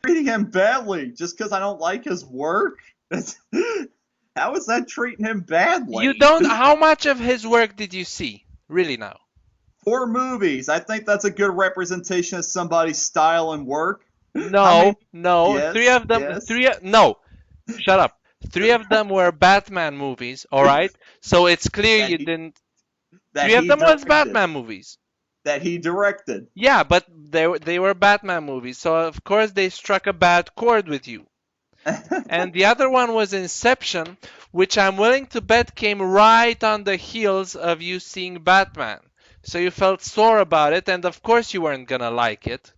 treating him badly just because I don't like his work? How is that treating him You badly? don't. How much of his work did you see? Really now? 4 movies. I think that's a good representation of somebody's style and work. How No, many? no. Three Yes, of them. yes. No. Shut up. Three of them were Batman movies. All right. So it's clear That you he didn't. that Three of he them was directed. Batman movies. That he directed. Yeah, but they were Batman movies. So of course they struck a bad chord with you. And the other one was Inception, which I'm willing to bet came right on the heels of you seeing Batman. So you felt sore about it, and of course you weren't gonna like it.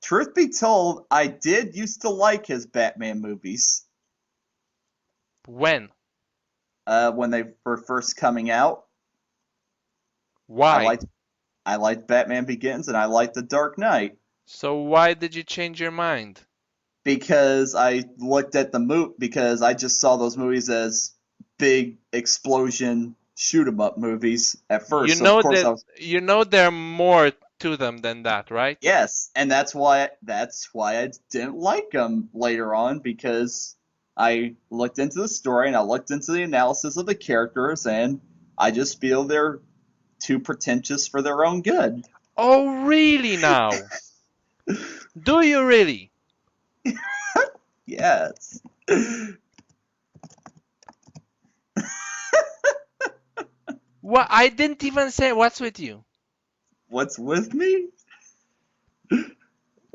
Truth be told, I did used to like his Batman movies When? when they were first coming out. I Why? liked I liked Batman Begins and I liked The Dark Knight So why did you change your mind? because I looked at the because I just saw those movies as big explosion shoot 'em up movies at You first. So of know course that I was you know there are more to them than that, right? yes, and that's why I didn't like them later on because I looked into the story and I looked into the analysis of the characters and I just feel they're too pretentious for their own good. Oh, really now? Do you really? Yes. What? I didn't even say what's with you. What's with me?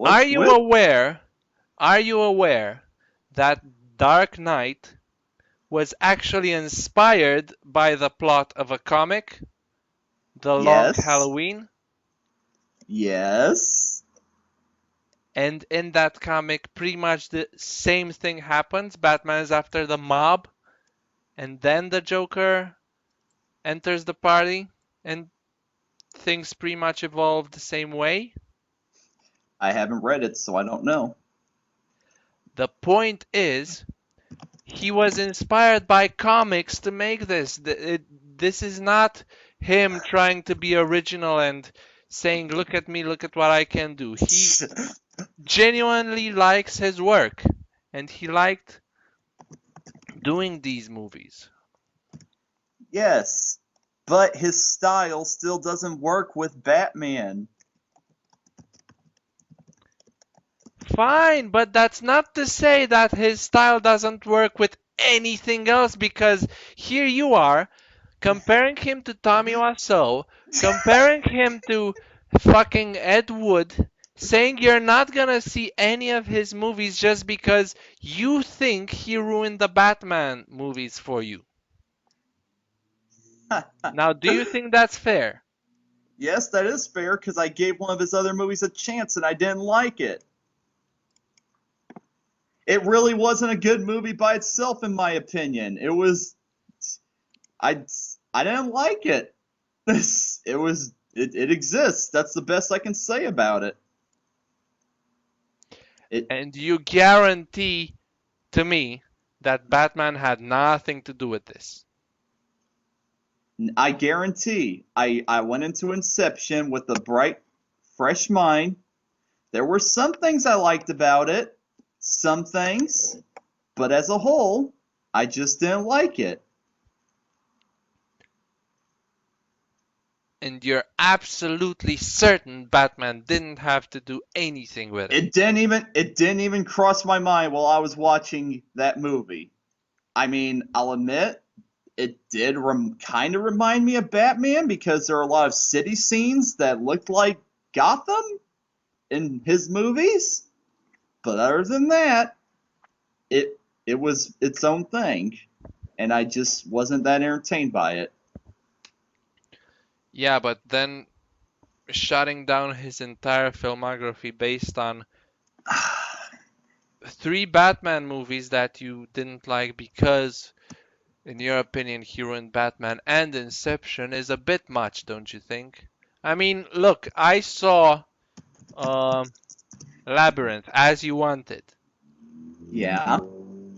Are What's you with? aware? Are you aware that Dark Knight was actually inspired by the plot of a comic, The Long Yes. Halloween? Yes. And in that comic, pretty much the same thing happens. Batman is after the mob, and then the Joker enters the party, and things pretty much evolve the same way. I haven't read it, so I don't know. The point is, he was inspired by comics to make this. This is not him trying to be original and saying, look at me, look at what I can do. He genuinely likes his work, and he liked doing these movies. Yes. But his style still doesn't work with Batman. Fine, but that's not to say that his style doesn't work with anything else, because here you are comparing him to Tommy Wiseau, comparing him to fucking Ed Wood, saying you're not gonna see any of his movies just because you think he ruined the Batman movies for you. Now, do you think that's fair? Yes, that is fair because I gave one of his other movies a chance and I didn't like it. It really wasn't a good movie by itself, in my opinion. It was I I didn't like it. It exists. That's the best I can say about it. It And you guarantee to me that Batman had nothing to do with this. I guarantee I went into Inception with a bright, fresh mind. There were some things I liked about it, some things, but as a whole, I just didn't like it. And you're absolutely certain Batman didn't have to do anything with it. It didn't even cross my mind while I was watching that movie. I mean, I'll admit it did kind of remind me of Batman because there are a lot of city scenes that looked like Gotham in his movies. But other than that, it was its own thing, and I just wasn't that entertained by it. Yeah, but then shutting down his entire filmography based on three Batman movies that you didn't like because, in your opinion, he ruined Batman and Inception is a bit much, don't you think? I mean, look, I saw um, Labyrinth as you wanted. Yeah,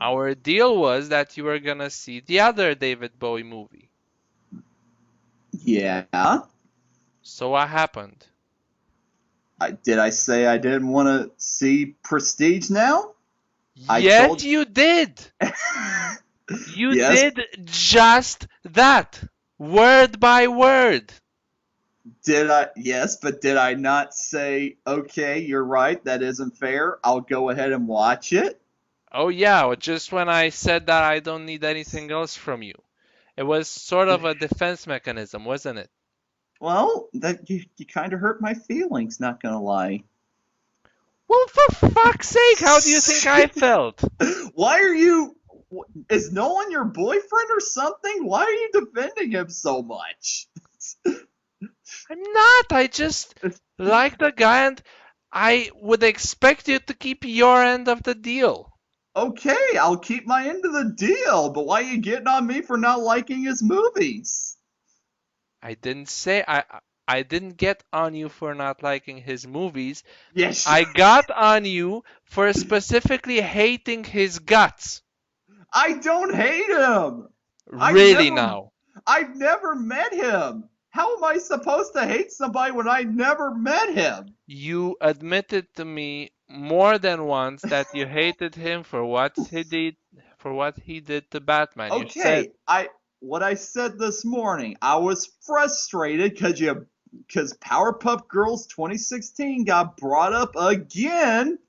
Our deal was that you were gonna see the other David Bowie movie. yeah. So what happened? Did I say I didn't want to see Prestige now? I Yes, told. you did. You Yes, did just that, word by word. did I? Yes, but did I not say, okay, you're right, that isn't fair. I'll go ahead and watch it? Oh, yeah, well, just when I said that I don't need anything else from you. It was sort of a defense mechanism, wasn't it? Well, that you kind of hurt my feelings, not gonna lie. Well, for fuck's sake, how do you think I felt? Why are you? Is Nolan your boyfriend or something? Why are you defending him so much? I'm not. I just like the guy and I would expect you to keep your end of the deal. Okay, I'll keep my end of the deal, but why are you getting on me for not liking his movies? I didn't say I didn't get on you for not liking his movies. Yes, I got on you for specifically hating his guts. I don't hate him. I've Really never, now. I've never met him. How am I supposed to hate somebody when I never met him? You admitted to me more than once that you hated him for what he did to Batman. You said, Okay, what I said this morning, I was frustrated because Powerpuff Girls 2016 got brought up again,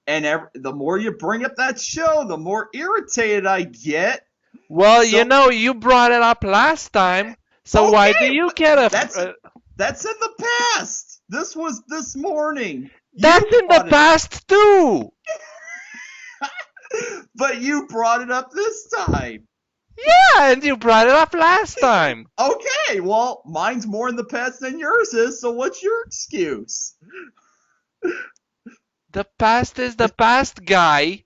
and the more you bring up that show, the more irritated I get. "Well, you So know, you brought it up last time, so why do okay, you but get that's a that's in the past. This was this morning. That's You in the brought it, past too. but you brought it up this time. Yeah, and you brought it up last time. Okay, well, mine's more in the past than yours is, so what's your excuse? The past is the past, guy.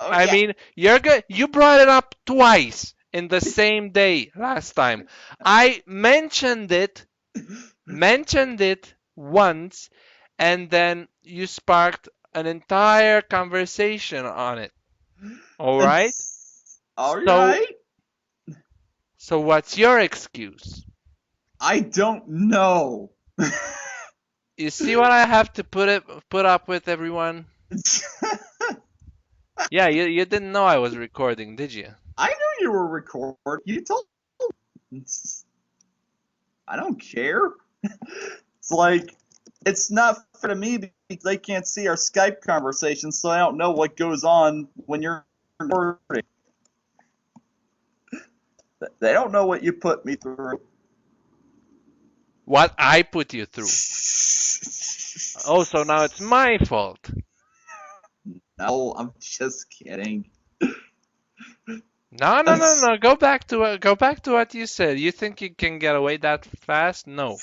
I Okay. mean, you're good. You brought it up twice in the same day last time. I mentioned it once, and then you sparked an entire conversation on it. All right? All So, right. so what's your excuse? I don't know. You see what I have to put up with, everyone? Yeah, you didn't know I was recording, did you? I knew you were recording. You told me. I don't care. It's like it's not fair to me because they can't see our Skype conversation, so I don't know what goes on when you're recording. They don't know what you put me through. What I put you through. Oh, so now it's my fault. No, I'm just kidding. No, no, no, no. Go back to what you said. You think you can get away that fast? No.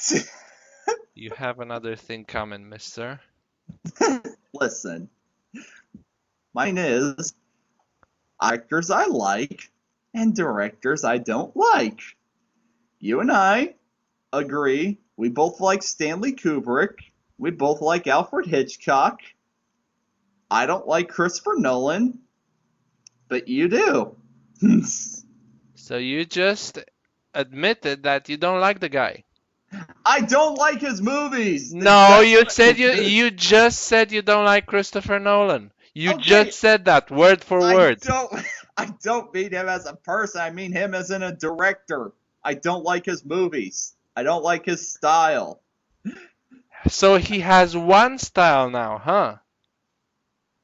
You have another thing coming, mister. Listen, mine is actors I like and directors I don't like. You and I agree. We both like Stanley Kubrick. We both like Alfred Hitchcock. I don't like Christopher Nolan, but you do. So you just admitted that you don't like the guy. I don't like his movies. No, That's you what. said you just said you don't like Christopher Nolan. You Okay, just said that word for I word. don't. I don't mean him as a person. I mean him as in a director. I don't like his movies. I don't like his style. So he has one style now, huh?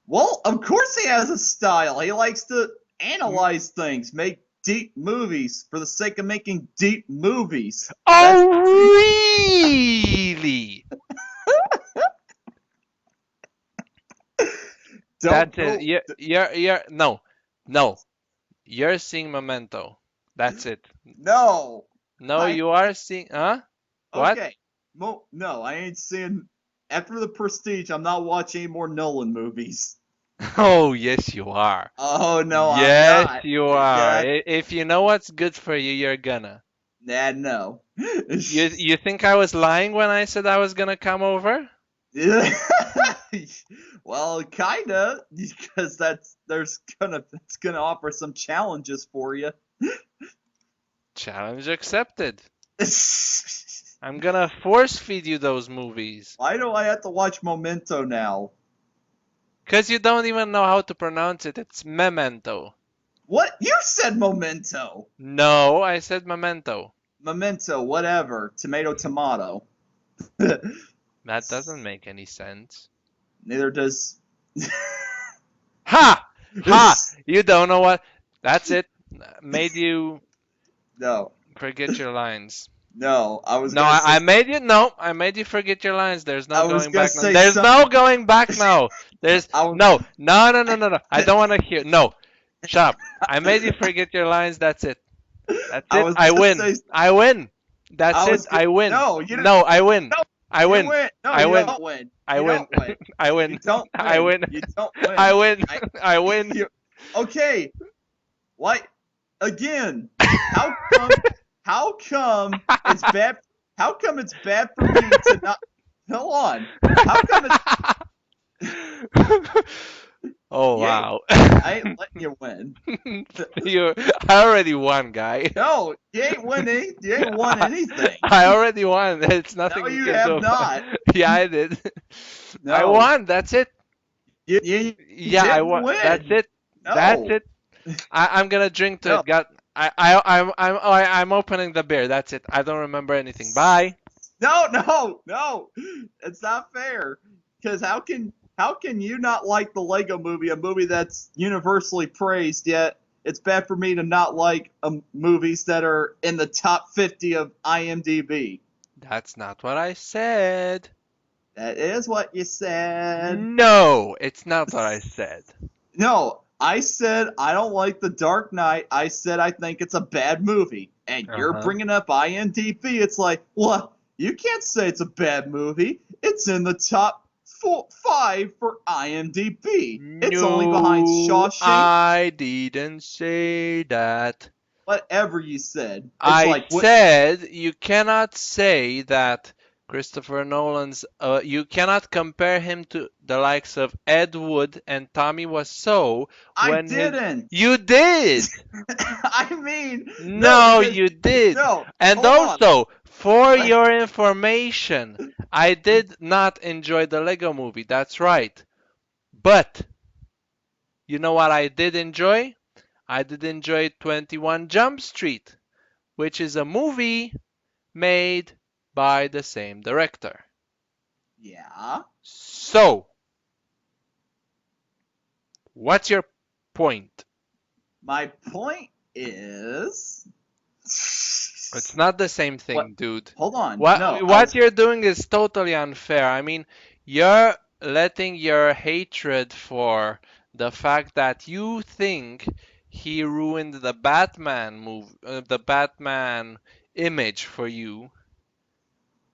Well, of course he has a style. He likes to M- analyze things, make deep movies for the sake of making deep movies. That's Oh, really? don't That's it. go. No, no. You're seeing Memento. That's it. No, No, I you are seeing, huh? What? okay. No, I ain't seeing. After the Prestige, I'm not watching any more Nolan movies. Oh, yes, you are. Oh no, I'm Yes, not. you are. That If you know what's good for you, you're gonna. nah, no. You think I was lying when I said I was gonna come over? Well, kinda, because that's gonna offer some challenges for you. Challenge accepted. I'm gonna force feed you those movies. Why do I have to watch Memento now? Because you don't even know how to pronounce it. It's Memento. What? You said Memento. No, I said Memento. Memento, whatever. Tomato, tomato. That doesn't make any sense. Neither does. Ha! Ha! You don't know what. That's it. Made you No, forget your lines. no. I was No, gonna say. I made you. No, I made you forget your lines. There's I no was going gonna back now. say There's no going back now. There's I was, no, no, no, no, no, no. I don't want to hear. No, shut up. I made you forget your lines. That's it. That's I it. was I gonna win. say. I win. That's I it. was I win. No, you didn't. No, I win. No, I you win. win. No, I you win. don't win. I You win. don't win. I win. You don't win. I win. You don't win. I win. I, I win. you, okay. What? Again? How come? How come it's bad? How come it's bad for me to not? Hold on. How come it's? Oh You ain't- wow. I ain't letting you win. I already won, guy. No, you ain't won any. You ain't won anything. I already won. It's nothing No, you you can have do about not. it. Yeah, I did. I No, won. That's it. you Yeah, I didn't won. win. That's it. No. That's it. I'm gonna drink to No. it. I'm opening the beer. That's it. I don't remember anything. Bye. No. It's not fair. Because how can you not like the Lego Movie, a movie that's universally praised, yet it's bad for me to not like movies that are in the top 50 of IMDb? That's not what I said. That is what you said. No, it's not what I said. No, I said I don't like The Dark Knight. I said I think it's a bad movie. And you're bringing up IMDb. It's like, well, you can't say it's a bad movie. It's in the top 5 for IMDb. It's only behind Shawshank. I didn't say that. Whatever you said. It's I like, said you cannot say that Christopher Nolan's. You cannot compare him to the likes of Ed Wood and Tommy Wiseau. I didn't. You did. I mean, No, because, you did. no. And Hold on. also, for your information, I did not enjoy the Lego Movie. That's right. But you know what I did enjoy? I did enjoy 21 Jump Street, which is a movie made by the same director. Yeah. So, what's your point? My point is. It's not the same thing, What? dude. Hold on. What you're doing is totally unfair. I mean, you're letting your hatred for the fact that you think he ruined the Batman the Batman image for you,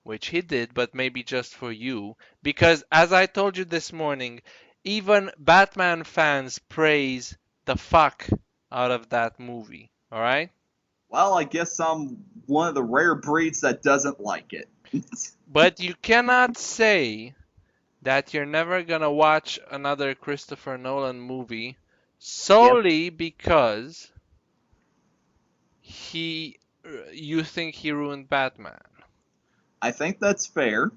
which he did, but maybe just for you. Because as I told you this morning, even Batman fans praise the fuck out of that movie. All right? Well, I guess I'm one of the rare breeds that doesn't like it. But you cannot say that you're never gonna watch another Christopher Nolan movie solely because you think he ruined Batman. I think that's fair.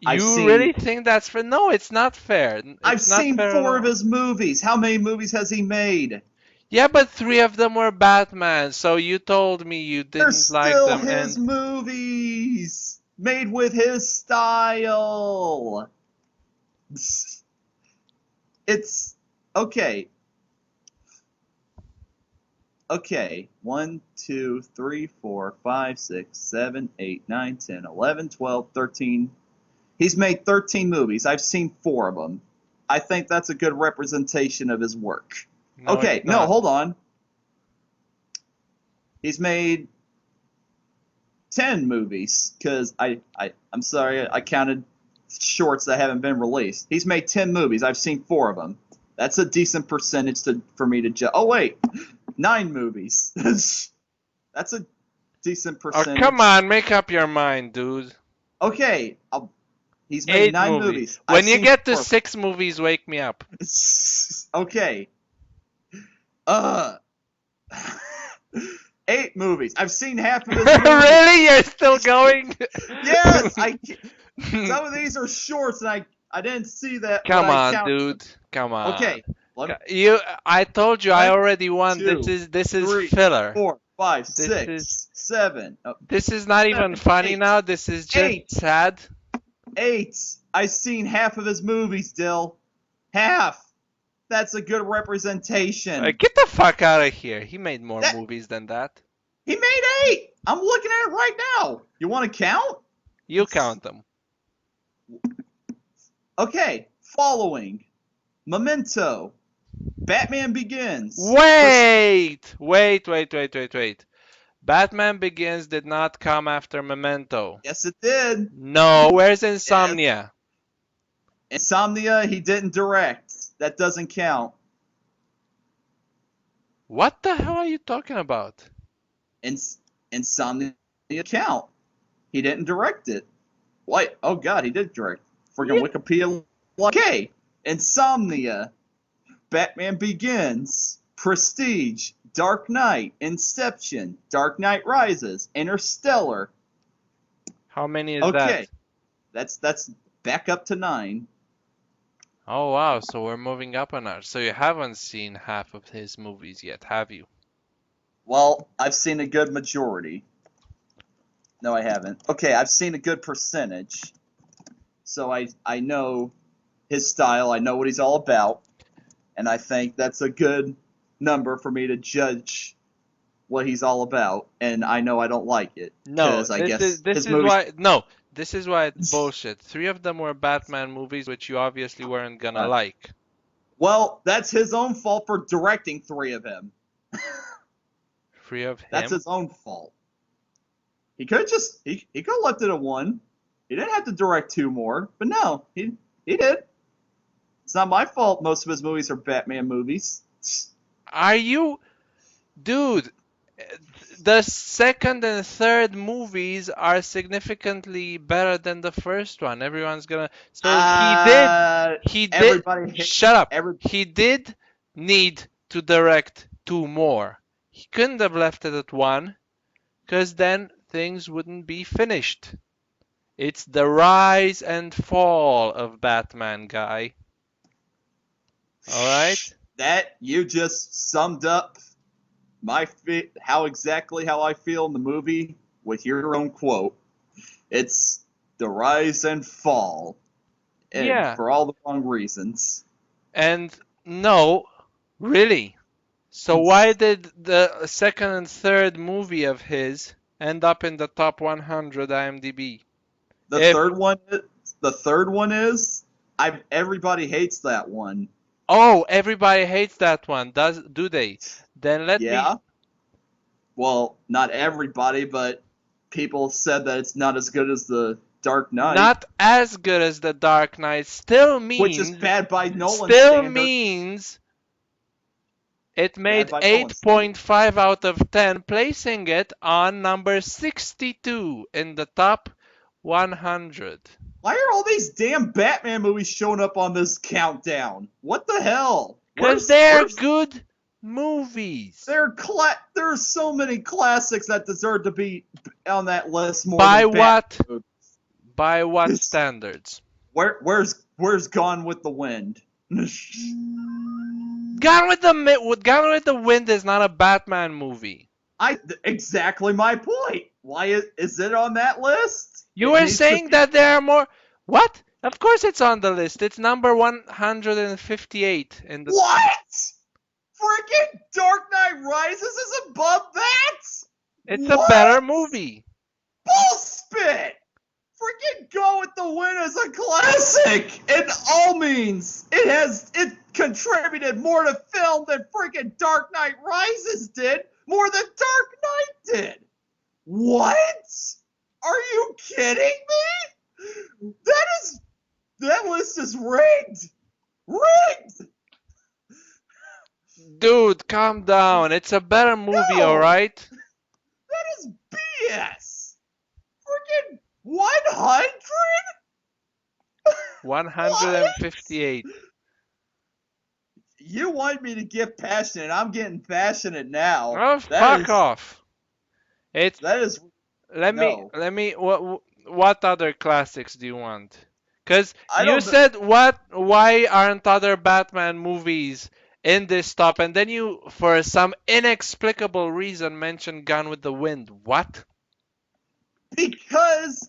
You really think that's fair? No, it's not fair. I've seen 4 of his movies. How many movies has he made? Yeah, but 3 of them were Batman, so you told me you didn't like them. They're still his movies, made with his style. It's okay. Okay, 1, 2, 3, 4, 5, 6, 7, 8, 9, 10, 11, 12, 13. He's made 13 movies. I've seen 4 of them. I think that's a good representation of his work. No, okay, no, hold on. He's made 10 movies, because I'm sorry, I counted shorts that haven't been released. He's made 10 movies. I've seen 4 of them. That's a decent percentage for me to judge. Oh, wait. 9 movies. That's a decent percentage. Oh, come on, make up your mind, dude. Okay, he's made 9 movies. When you get to 6 movies, wake me up. Okay. 8 movies. I've seen half of his movies. Really? You're still going? Yes, some of these are shorts, and I didn't see that when Come I on, counted them. dude. Come on. Okay, let me, I told you I one, already won. two, This is 3, filler. 4, 5, This is 6, 7, this is not even 7, funny 8, now. This is just 8, sad. 8. I've seen half of his movies, Dill. Half. That's a good representation. Get the fuck out of here. He made more That- movies than that. He made 8. I'm looking at it right now. You want to count? You count them. Okay, following Memento, Batman Begins. Wait! Batman Begins did not come after Memento. Yes, it did. No, where's Yes. Insomnia? Insomnia, he didn't direct. That doesn't count. What the hell are you talking about? Insomnia count. He didn't direct it. What? Oh God, he did direct. Friggin' Wikipedia. Okay, Insomnia, Batman Begins, Prestige, Dark Knight, Inception, Dark Knight Rises, Interstellar. How many is Okay, that? that's back up to 9. Oh wow, so we're moving up a notch. So you haven't seen half of his movies yet, have you? Well, I've seen a good majority. No, I haven't. Okay, I've seen a good percentage. So I know his style, I know what he's all about, and I think that's a good number for me to judge what he's all about, and I know I don't like it. No, I guess this his is movies, why no, this is why it's bullshit. 3 of them were Batman movies, which you obviously weren't gonna like. well, that's his own fault for directing 3 of them. 3 of That's him? his own fault. He could just he could have left it at 1. He didn't have to direct 2 more, but no, he did. It's not my fault. Most of his movies are Batman movies. Are you, dude? The second and third movies are significantly better than the first one. Everyone's gonna. So he did. Everybody Shut up. every He did need to direct 2 more. He couldn't have left it at 1, because then things wouldn't be finished. It's the rise and fall of Batman, guy. All right. That you just summed up how I feel in the movie with your own quote. It's the rise and fall, and Yeah. for all the wrong reasons. And no, really. So why did the second and third movie of his end up in the top 100 IMDb? The If- third one is everybody hates that one. Oh, everybody hates that one. Do they? Then let me. Yeah. Well, not everybody, but people said that it's not as good as the Dark Knight. Not as good as the Dark Knight. Still means. Which is bad by Nolan Still standards. means it made Bad by Nolan 8.5 out of 10, placing it on number 62 in the top 100. Why are all these damn Batman movies showing up on this countdown? What the hell? Because they're good movies. There's so many classics that deserve to be on that list more By than what? Batman movies. By what standards? Where's Gone with the Wind? Gone with the Wind is not a Batman movie. Exactly my point. Why is it on that list? You were saying that there are more. What? Of course it's on the list. It's number 158 in the. What? Freaking Dark Knight Rises is above that? It's What? a better movie. Bullspit! Freaking Go with the Wind is a classic in all means. It contributed more to film than freaking Dark Knight Rises did, more than Dark Knight did. What? Are you kidding me? That list is rigged. Rigged. Dude, calm down. It's a better movie, No. alright? That is BS. Freaking 100? 158. You want me to get passionate. I'm getting passionate now. Oh, That fuck is- off. It's That is let me no. let me what other classics do you want? Cuz I you don't. said why aren't other Batman movies in this top, and then you for some inexplicable reason mentioned Gone with the Wind. What? Because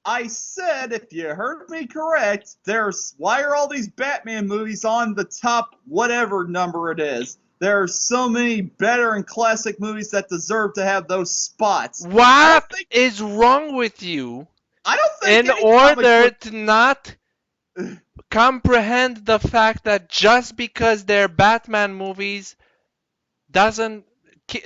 I said, if you heard me correct, there's why are all these Batman movies on the top, whatever number it is? There are so many better and classic movies that deserve to have those spots. What is wrong with you I don't think in any comic order book. to not comprehend the fact that just because they're Batman movies doesn't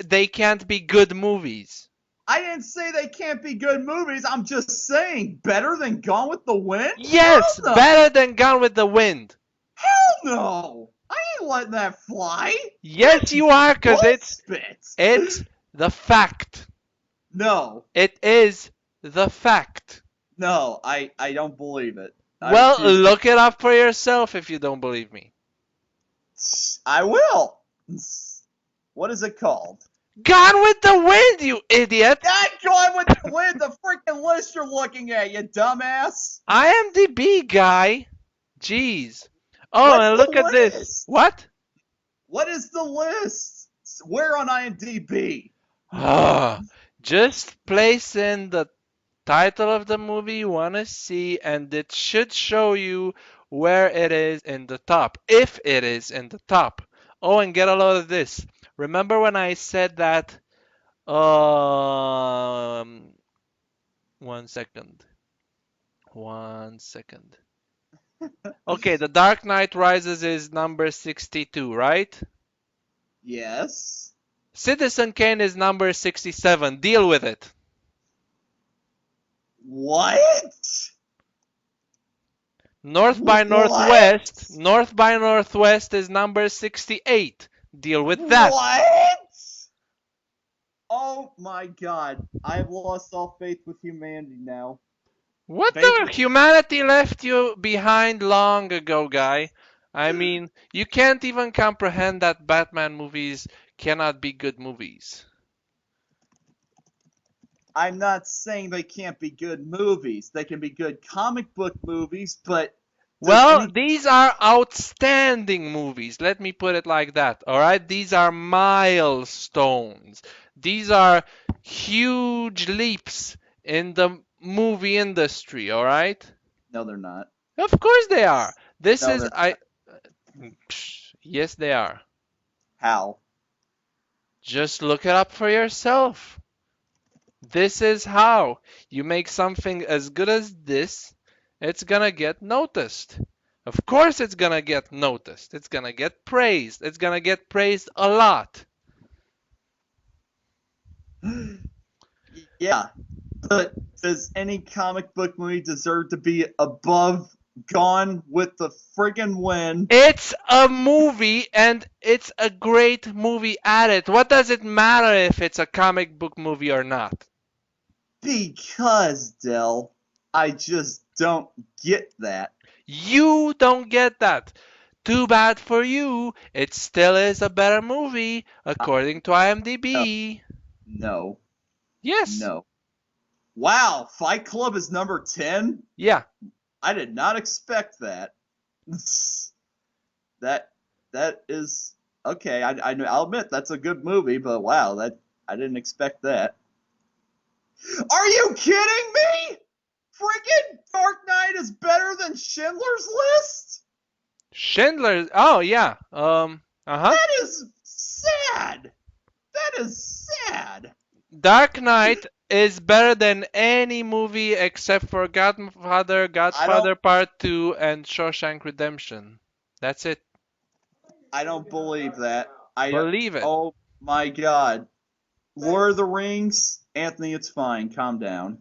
they can't be good movies? I didn't say they can't be good movies. I'm just saying better than Gone with the Wind. Yes, Hell no. better than Gone with the Wind. Hell no. I ain't letting that fly. Yes, That's you are, cause bullspit. it's the fact. No. It is the fact. No, I don't believe it. I Well, refuse to. look it up for yourself if you don't believe me. I will. What is it called? Gone with the Wind, you idiot! Not Gone with the Wind, the freaking list you're looking at, you dumbass. IMDb guy. Jeez. Oh, What's and the look at this. list? What? What is the list? Where on IMDb? Ah, just place in the title of the movie you want to see, and it should show you where it is in the top, if it is in the top. Oh, and get a load of this. Remember when I said that? One second. One second. Okay, The Dark Knight Rises is number 62, right? Yes. Citizen Kane is number 67. Deal with it. What? What? North by Northwest is number 68. Deal with that. What? Oh my god. I've lost all faith with humanity now. What Faith the with. humanity left you behind long ago, guy. I mean, you can't even comprehend that Batman movies cannot be good movies. I'm not saying they can't be good movies. They can be good comic book movies, but does Well, any. these are outstanding movies. Let me put it like that. All right? These are milestones. These are huge leaps in the movie industry, all right? No, they're not. Of course they are. This No, is they're I not. Yes, they are. How? Just look it up for yourself. This is how you make something as good as this, it's gonna get noticed. Of course, it's gonna get noticed. It's gonna get praised. It's gonna get praised a lot. Yeah, but does any comic book movie deserve to be above Gone with the friggin' Wind? It's a movie and it's a great movie at it. What does it matter if it's a comic book movie or not? Because, Dell, I just don't get that. You don't get that. Too bad for you. It still is a better movie Uh, according to no, IMDb. no, Yes. no. Wow, Fight Club is number 10? Yeah. I did not expect that. that that is okay. I'll admit that's a good movie, but wow, that I didn't expect that. Are you kidding me? Freaking Dark Knight is better than Schindler's List? Schindler. Oh yeah. Uh-huh. That is sad. That is sad. Dark Knight is better than any movie except for Godfather, I don't Godfather Part 2 and Shawshank Redemption. That's it. I don't believe that. I Believe it. Oh my god. Lord of the Rings, Anthony, it's fine. Calm down.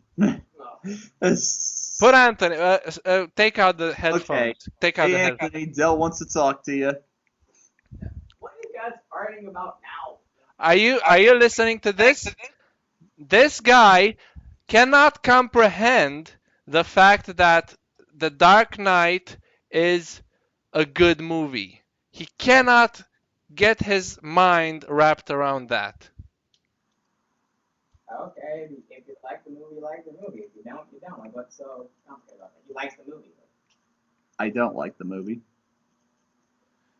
Put Anthony. Take out the Okay. headphones. Take out Hey the headphones. Anthony, Dell wants to talk to you. What are you guys arguing about now? Are you listening to this? This guy cannot comprehend the fact that The Dark Knight is a good movie. He cannot get his mind wrapped around that. Okay, if you like the movie, you like the movie. If you don't, you don't. Like, what's so complicated about that? He likes the movie. I don't like the movie.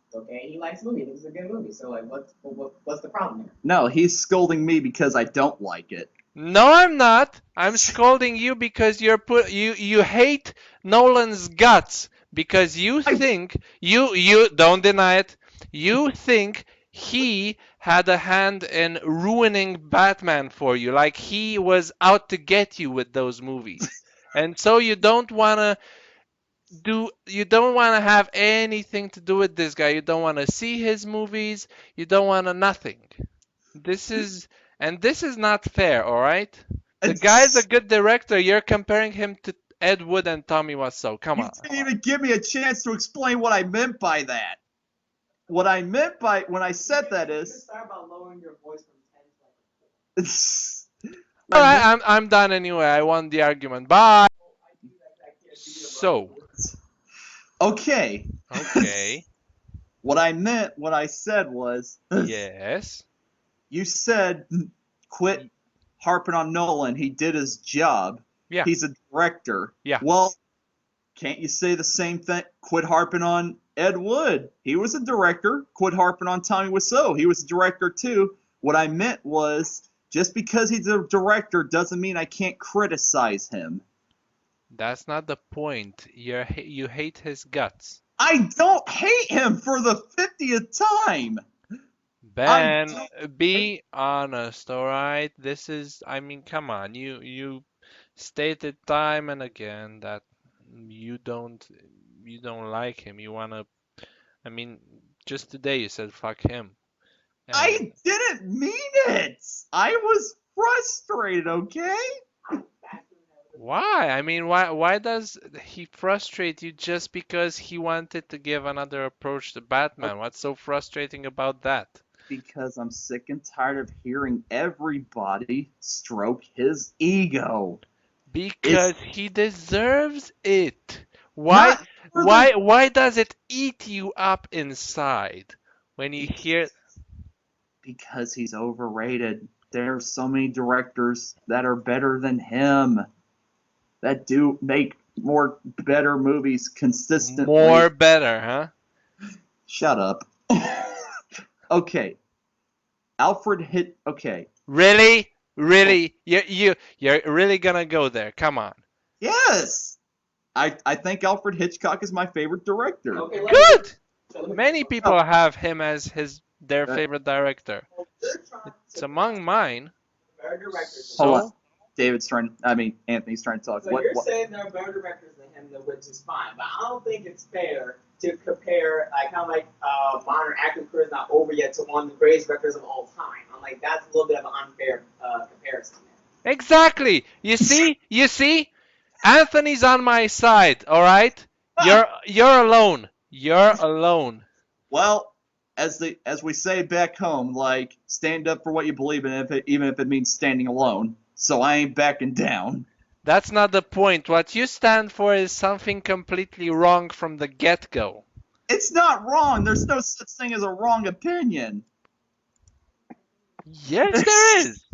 It's okay. He likes the movie. This is a good movie. So, like, what's the problem here? No, he's scolding me because I don't like it. No, I'm not. I'm scolding you because you hate Nolan's guts because you think you don't deny it. You think he had a hand in ruining Batman for you, like he was out to get you with those movies. And so you don't want to have anything to do with this guy. You don't want to see his movies. You don't want to nothing. This is not fair, all right? The guy's a It's, good director. You're comparing him to Ed Wood and Tommy Wiseau. Come you on. didn't even give me a chance to explain what I meant by that. What I meant by when I said that You is. start about lowering your voice from 10 to All right, I'm done anyway. I won the argument. Bye. So, Okay. okay. What I said was, Yes. you said quit harping on Nolan. He did his job. Yeah. He's a director. Yeah. Well, can't you say the same thing? Quit harping on Ed Wood. He was a director. Quit harping on Tommy Wiseau. He was a director too. What I meant was, just because he's a director doesn't mean I can't criticize him. That's not the point. You hate his guts. I don't hate him for the 50th time. Ben, be honest, all right? Come on. You stated time and again that you don't like him. Just today you said fuck him. And I didn't mean it. I was frustrated, okay? why? Why does he frustrate you just because he wanted to give another approach to Batman? What's so frustrating about that? Because I'm sick and tired of hearing everybody stroke his ego. Because he deserves it. Why does it eat you up inside when you hear? Because he's overrated. There's so many directors that are better than him, that do make better movies consistently. More better, huh? Shut up. Okay. Alfred hit. Okay. Really? You're really gonna go there? Come on. Yes. I think Alfred Hitchcock is my favorite director. Okay, Good. Many people have him as their favorite director. It's among mine. better directors. So? Hold on. Anthony's trying to talk. So you're saying there are better directors than him, which is fine, but I don't think it's fair to compare, modern acting career is not over yet to one of the greatest directors of all time. I'm like, that's a little bit of an unfair comparison there. Exactly. You see? Anthony's on my side, all right? You're alone. You're alone. Well, as we say back home, like, stand up for what you believe in, even if it means standing alone. So I ain't backing down. That's not the point. What you stand for is something completely wrong from the get-go. It's not wrong. There's no such thing as a wrong opinion. Yes, there is.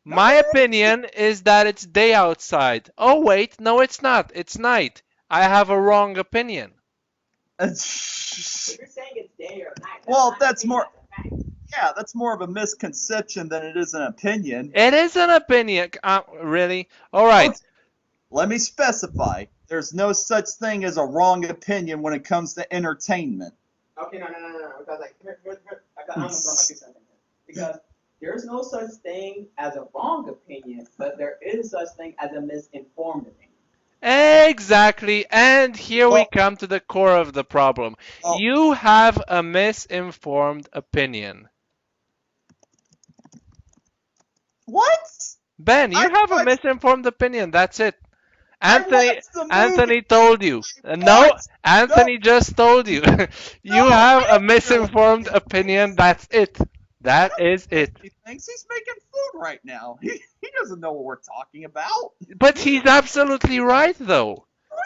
My opinion is that it's day outside. Oh, wait. No, it's not. It's night. I have a wrong opinion. If you're saying it's day or night, Well, that's more. Yeah, that's more of a misconception than it is an opinion. It is an opinion. Really? All right. Let me specify. There's no such thing as a wrong opinion when it comes to entertainment. Okay, no. Because I'm gonna throw my 2 cents in here. Because there's no such thing as a wrong opinion, but there is such thing as a misinformed opinion. Exactly. And here we come to the core of the problem. You have a misinformed opinion. What? Ben, you have a misinformed opinion. That's it. Anthony told you. No, Anthony just told you. You have a misinformed opinion. That's it. That is it. He thinks he's making food right now. He doesn't know what we're talking about. But he's absolutely right, though. Who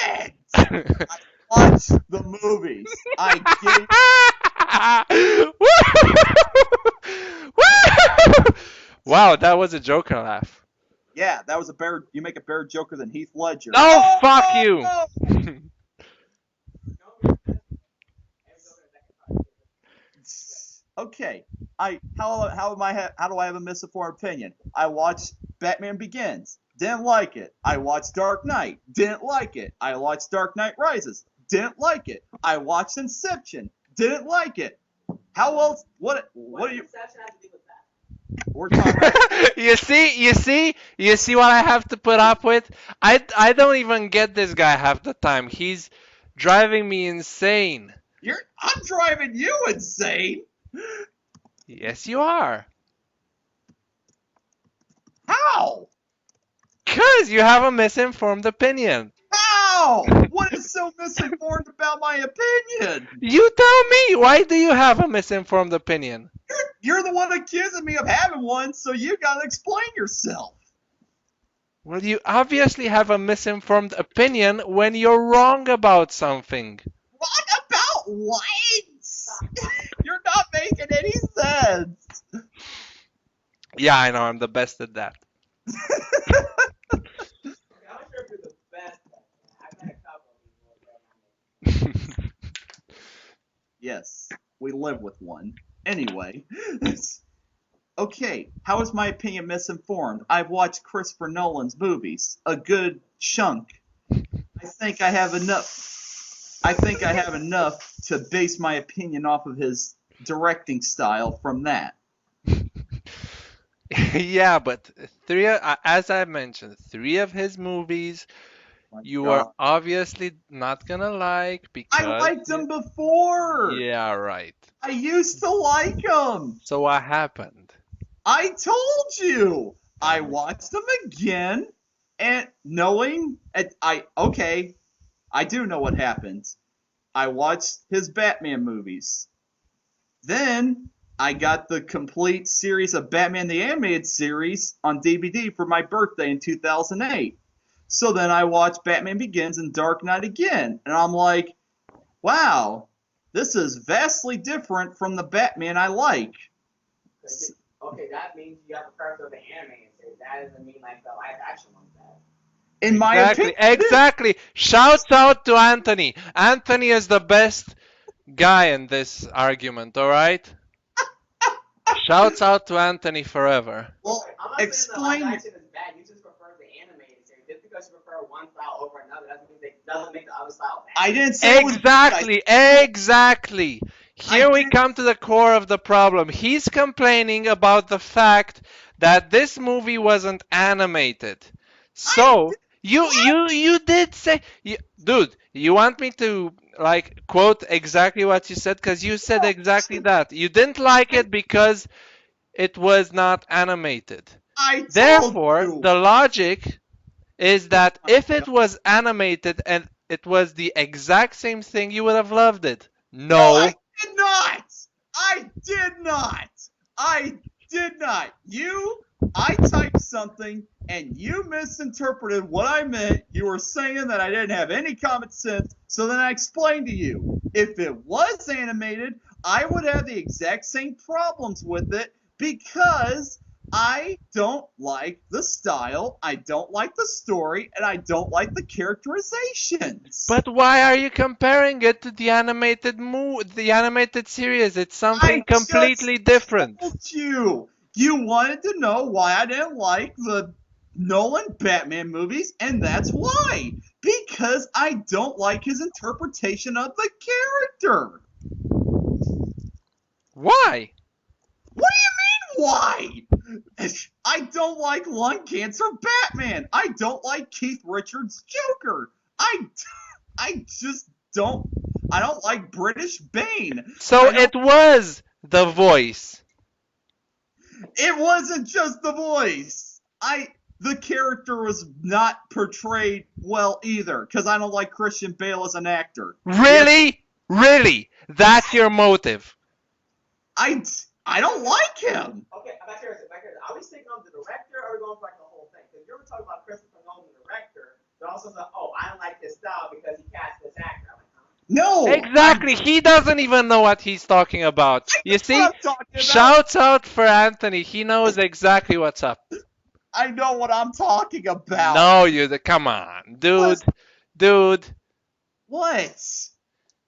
is it? I watch the movies. Wow, that was a Joker laugh. Yeah, that was a better. You make a better Joker than Heath Ledger. Oh, fuck you! no! Okay, how do I have a misinformed opinion? I watched Batman Begins, didn't like it. I watched Dark Knight, didn't like it. I watched Dark Knight Rises, didn't like it. I watched Inception, didn't like it. How else? What do you? Inception have to do with that? We're talking about. You see what I have to put up with? I don't even get this guy half the time. He's driving me insane. I'm driving you insane. Yes, you are. How? Cause you have a misinformed opinion. How? What is so misinformed about my opinion? You tell me. Why do you have a misinformed opinion? You're the one accusing me of having one, so you gotta explain yourself. Well, you obviously have a misinformed opinion when you're wrong about something. What about what? You're not making any sense. Yeah, I know. I'm the best at that. Okay, I'm not sure if you're the best at that. I've met a couple of people that Yes, we live with one. Anyway, okay, how is my opinion misinformed? I've watched Christopher Nolan's movies, a good chunk. I think I have enough to base my opinion off of his directing style from that. Yeah, but as I mentioned, three of his movies My you are God. obviously not gonna like I because liked him before. yeah, right. I used to like him. So what happened? I told you. I Um, watched them again, and knowing I do know what happened. I watched his Batman movies. Then I got the complete series of Batman the Animated Series on DVD for my birthday in 2008. So then I watched Batman Begins and Dark Knight again, and I'm like, wow, this is vastly different from the Batman I like. okay, that means you have a preference of the animated series. That doesn't mean like the live action ones. In my exactly, opinion, exactly. Shouts out to Anthony. Anthony is the best guy in this argument, all right? Shouts out to Anthony forever. well, I'm not saying the live explain. action is bad. You just prefer the animated series. Just because you prefer one style over another doesn't make the other style bad. I didn't say it was Exactly, exactly. Here we didn't- come to the core of the problem. He's complaining about the fact that this movie wasn't animated. So, you did say dude, you want me to like quote exactly what you said cuz you said exactly that. You didn't like it because it was not animated. I told Therefore, you. the logic is that Oh my if it God. was animated and it was the exact same thing, you would have loved it. No, I No. did not. I did not. I did not. I typed something and you misinterpreted what I meant. You were saying that I didn't have any common sense. So then I explained to you. If it was animated, I would have the exact same problems with it because I don't like the style, I don't like the story, and I don't like the characterizations. But why are you comparing it to the animated series? It's something I completely just different. told you. You wanted to know why I didn't like the Nolan Batman movies, and that's why. Because I don't like his interpretation of the character. Why? What do you mean, why? I don't like lung cancer Batman. I don't like Keith Richards' Joker. I just don't. I don't like British Bane. So I don't it was the voice. It wasn't just the voice. The character was not portrayed well either because I don't like Christian Bale as an actor. Really? Really? That's your motive. I don't like him. Okay, back here. Are we sticking on the director or are we going for like the whole thing? Because you were talking about Christopher Nolan, the director, but also said, oh, I don't like his style because he cast this actor. I'm like, huh? No. Exactly. He doesn't even know what he's talking about. You That's see? what I'm talking about. Shouts out for Anthony. He knows exactly what's up. I know what I'm talking about. No, come on, dude. Dude. What?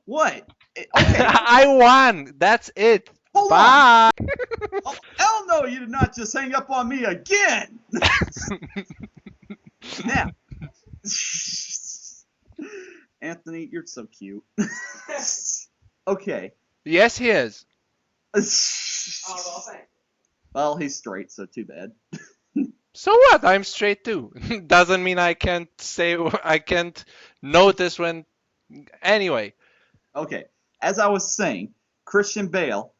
What? Okay. I won. That's it. Hold Bye. on. Oh, hell no, you did not just hang up on me again. Now. Anthony, you're so cute. Okay. Yes, he is. Oh, well, thanks. Well, he's straight, so too bad. So what? I'm straight too. Doesn't mean I can't notice when. Anyway. Okay. As I was saying, Christian Bale,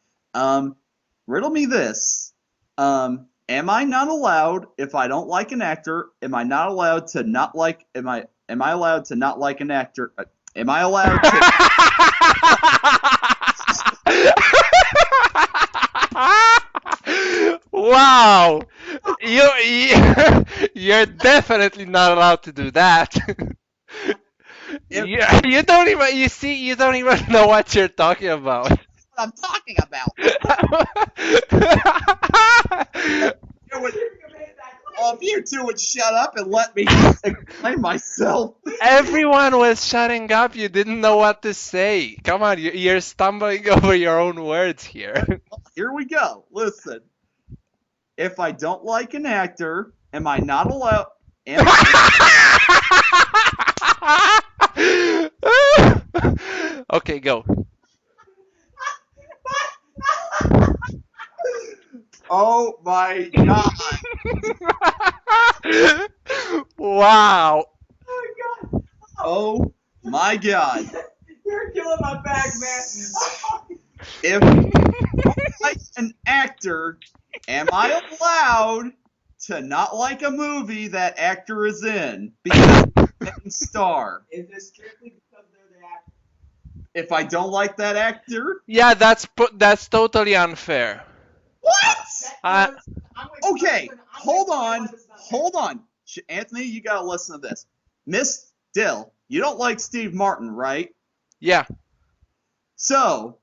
riddle me this. Am I not allowed, if I don't like an actor, am I not allowed to not like, am I allowed to not like an actor? Am I allowed to? Wow. You're definitely not allowed to do that. You don't even, you don't even know what you're talking about. What I'm talking about. If you two would shut up and let me explain myself. Everyone was shutting up. You didn't know what to say. Come on, you're stumbling over your own words here. Here we go. Listen. If I don't like an actor, am I not allowed? Okay, go. Oh my god. Wow. Oh my god. You're killing my back, man. If I like an actor, am I allowed to not like a movie that actor is in because they're the star? Is this strictly because they're the actor? If I don't like that actor? Yeah, that's totally unfair. What? Okay, hold on. Anthony, you gotta listen to this. Miss Dill, you don't like Steve Martin, right? Yeah. So,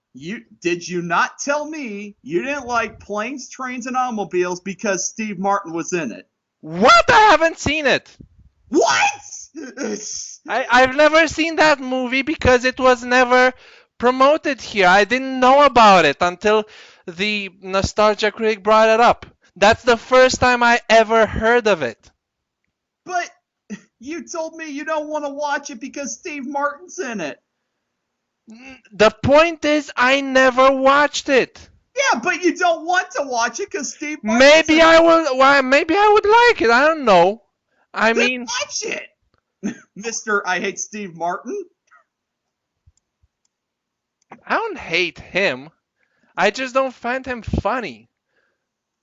did you not tell me you didn't like Planes, Trains, and Automobiles because Steve Martin was in it? What? I haven't seen it. What? I've never seen that movie because it was never promoted here. I didn't know about it until the Nostalgia Critic brought it up. That's the first time I ever heard of it. But you told me you don't want to watch it because Steve Martin's in it. The point is, I never watched it. Yeah, but you don't want to watch it because Steve Martin's Maybe in it. I will. Why? Maybe I would like it. I don't know. I Then mean, watch it, Mr. I Hate Steve Martin. I don't hate him. I just don't find him funny.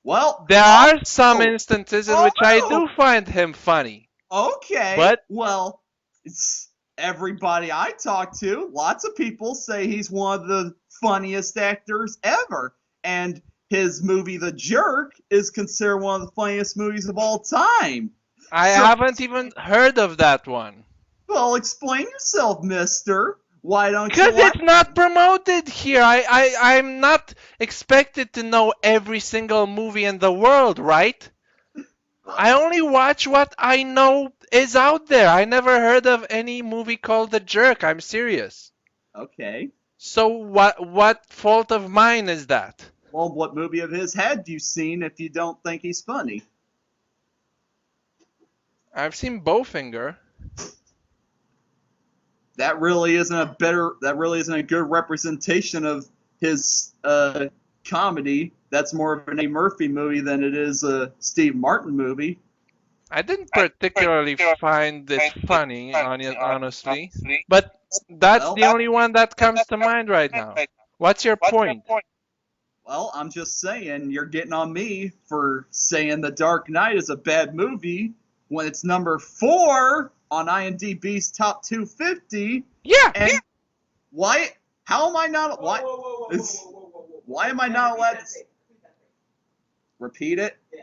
Well, There are some instances in which I do find him funny. Okay. But well, it's everybody I talk to, lots of people say he's one of the funniest actors ever. And his movie The Jerk is considered one of the funniest movies of all time. I haven't even heard of that one. Well, explain yourself, mister. Why don't you Because like it's not promoted here. I'm not expected to know every single movie in the world, right? I only watch what I know is out there. I never heard of any movie called The Jerk. I'm serious. Okay. So what fault of mine is that? Well, what movie of his have you seen if you don't think he's funny? I've seen Bowfinger. That really isn't a good representation of his comedy. That's more of an Eddie Murphy movie than it is a Steve Martin movie. I didn't particularly find it funny, honestly. But that's the only one that comes to mind right now. What's your point? Well, I'm just saying, you're getting on me for saying The Dark Knight is a bad movie when it's number 4 on IMDb's top 250. Yeah. And why? How am I not? Why? Why am I not allowed to repeat it? Yeah.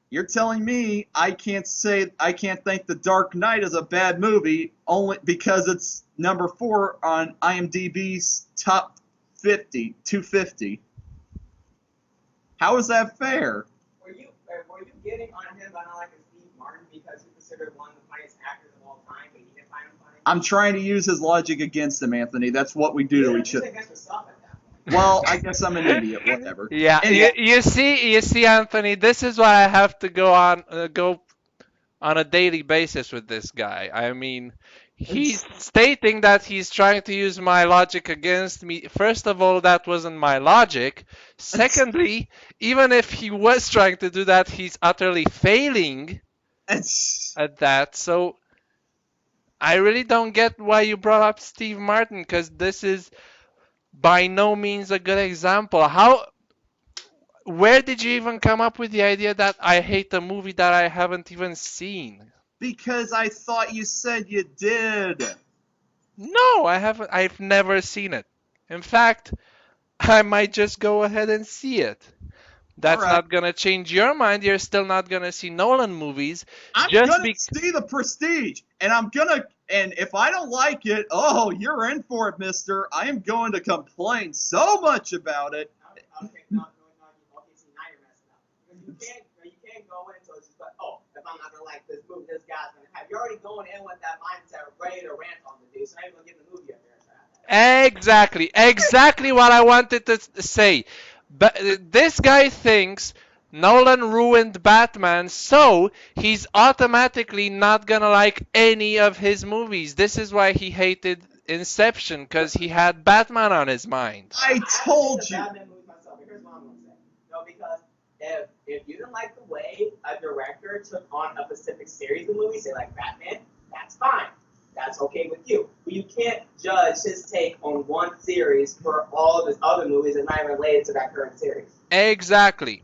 You're telling me I can't think The Dark Knight is a bad movie only because it's number 4 on IMDb's top 250. How is that fair? Were you getting on him about not liking Steve Martin because he considered one of the funniest actors of all time, but you didn't find him funny? I'm trying to use his logic against him, Anthony. That's what we do to each other. Against yourself at that point. Well, I guess I'm an idiot. Whatever. Yeah, Anyway. you see, Anthony, this is why I have to go on a daily basis with this guy. I mean, he's stating that he's trying to use my logic against me. First of all, that wasn't my logic. Secondly, even if he was trying to do that, he's utterly failing at that. So I really don't get why you brought up Steve Martin, because this is by no means a good example. Where did you even come up with the idea that I hate a movie that I haven't even seen? Because I thought you said you did. No, I haven't. I've never seen it. In fact, I might just go ahead and see it. That's All right. not gonna change your mind. You're still not gonna see Nolan movies. I'm gonna see The Prestige, and and if I don't like it, oh, you're in for it, mister. I am going to complain so much about it. Okay, no, see, now you're messing up. Because you can't go into it just like, oh, if I'm not gonna like this movie, this guy's gonna have. You're already going in with that mindset ready to rant on the dude, so now you're gonna give the movie up there. Exactly what I wanted to say. But this guy thinks Nolan ruined Batman, so he's automatically not gonna like any of his movies. This is why he hated Inception, because he had Batman on his mind. I told you. Batman movie myself, but here's what I'm gonna say. No, because if you didn't like the way a director took on a specific series of movies, say like Batman, that's fine. That's okay with you. But you can't judge his take on one series for all of his other movies that's not even related to that current series. Exactly.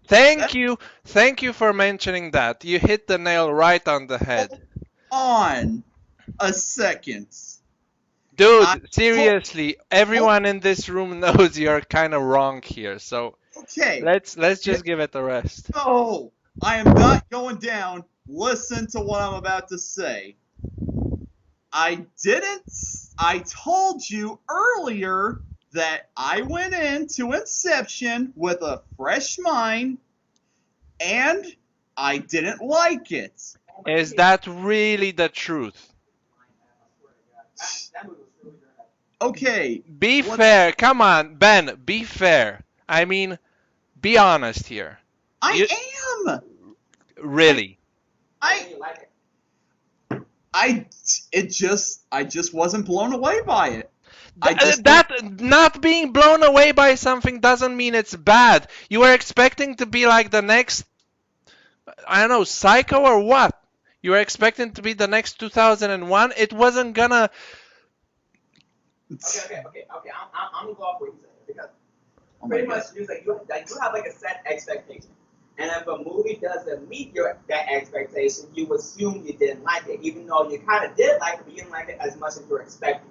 Thank you for mentioning that. You hit the nail right on the head. On a second. Dude, seriously, everyone in this room knows you're kind of wrong here. So okay, let's just give it a rest. No, I am not going down. Listen to what I'm about to say. I told you earlier that I went into Inception with a fresh mind, and I didn't like it. Is that really the truth? Okay. Be fair. Come on, Ben, be fair. I mean, be honest here. I am. Really? I just wasn't blown away by it. Not being blown away by something doesn't mean it's bad. You were expecting to be like the next, I don't know, Psycho or what? You were expecting to be the next 2001? It wasn't gonna... Okay. I'm gonna go off what you said, because pretty much you have like a set expectation. And if a movie doesn't meet that expectation, you assume you didn't like it, even though you kind of did like it, but you didn't like it as much as you were expecting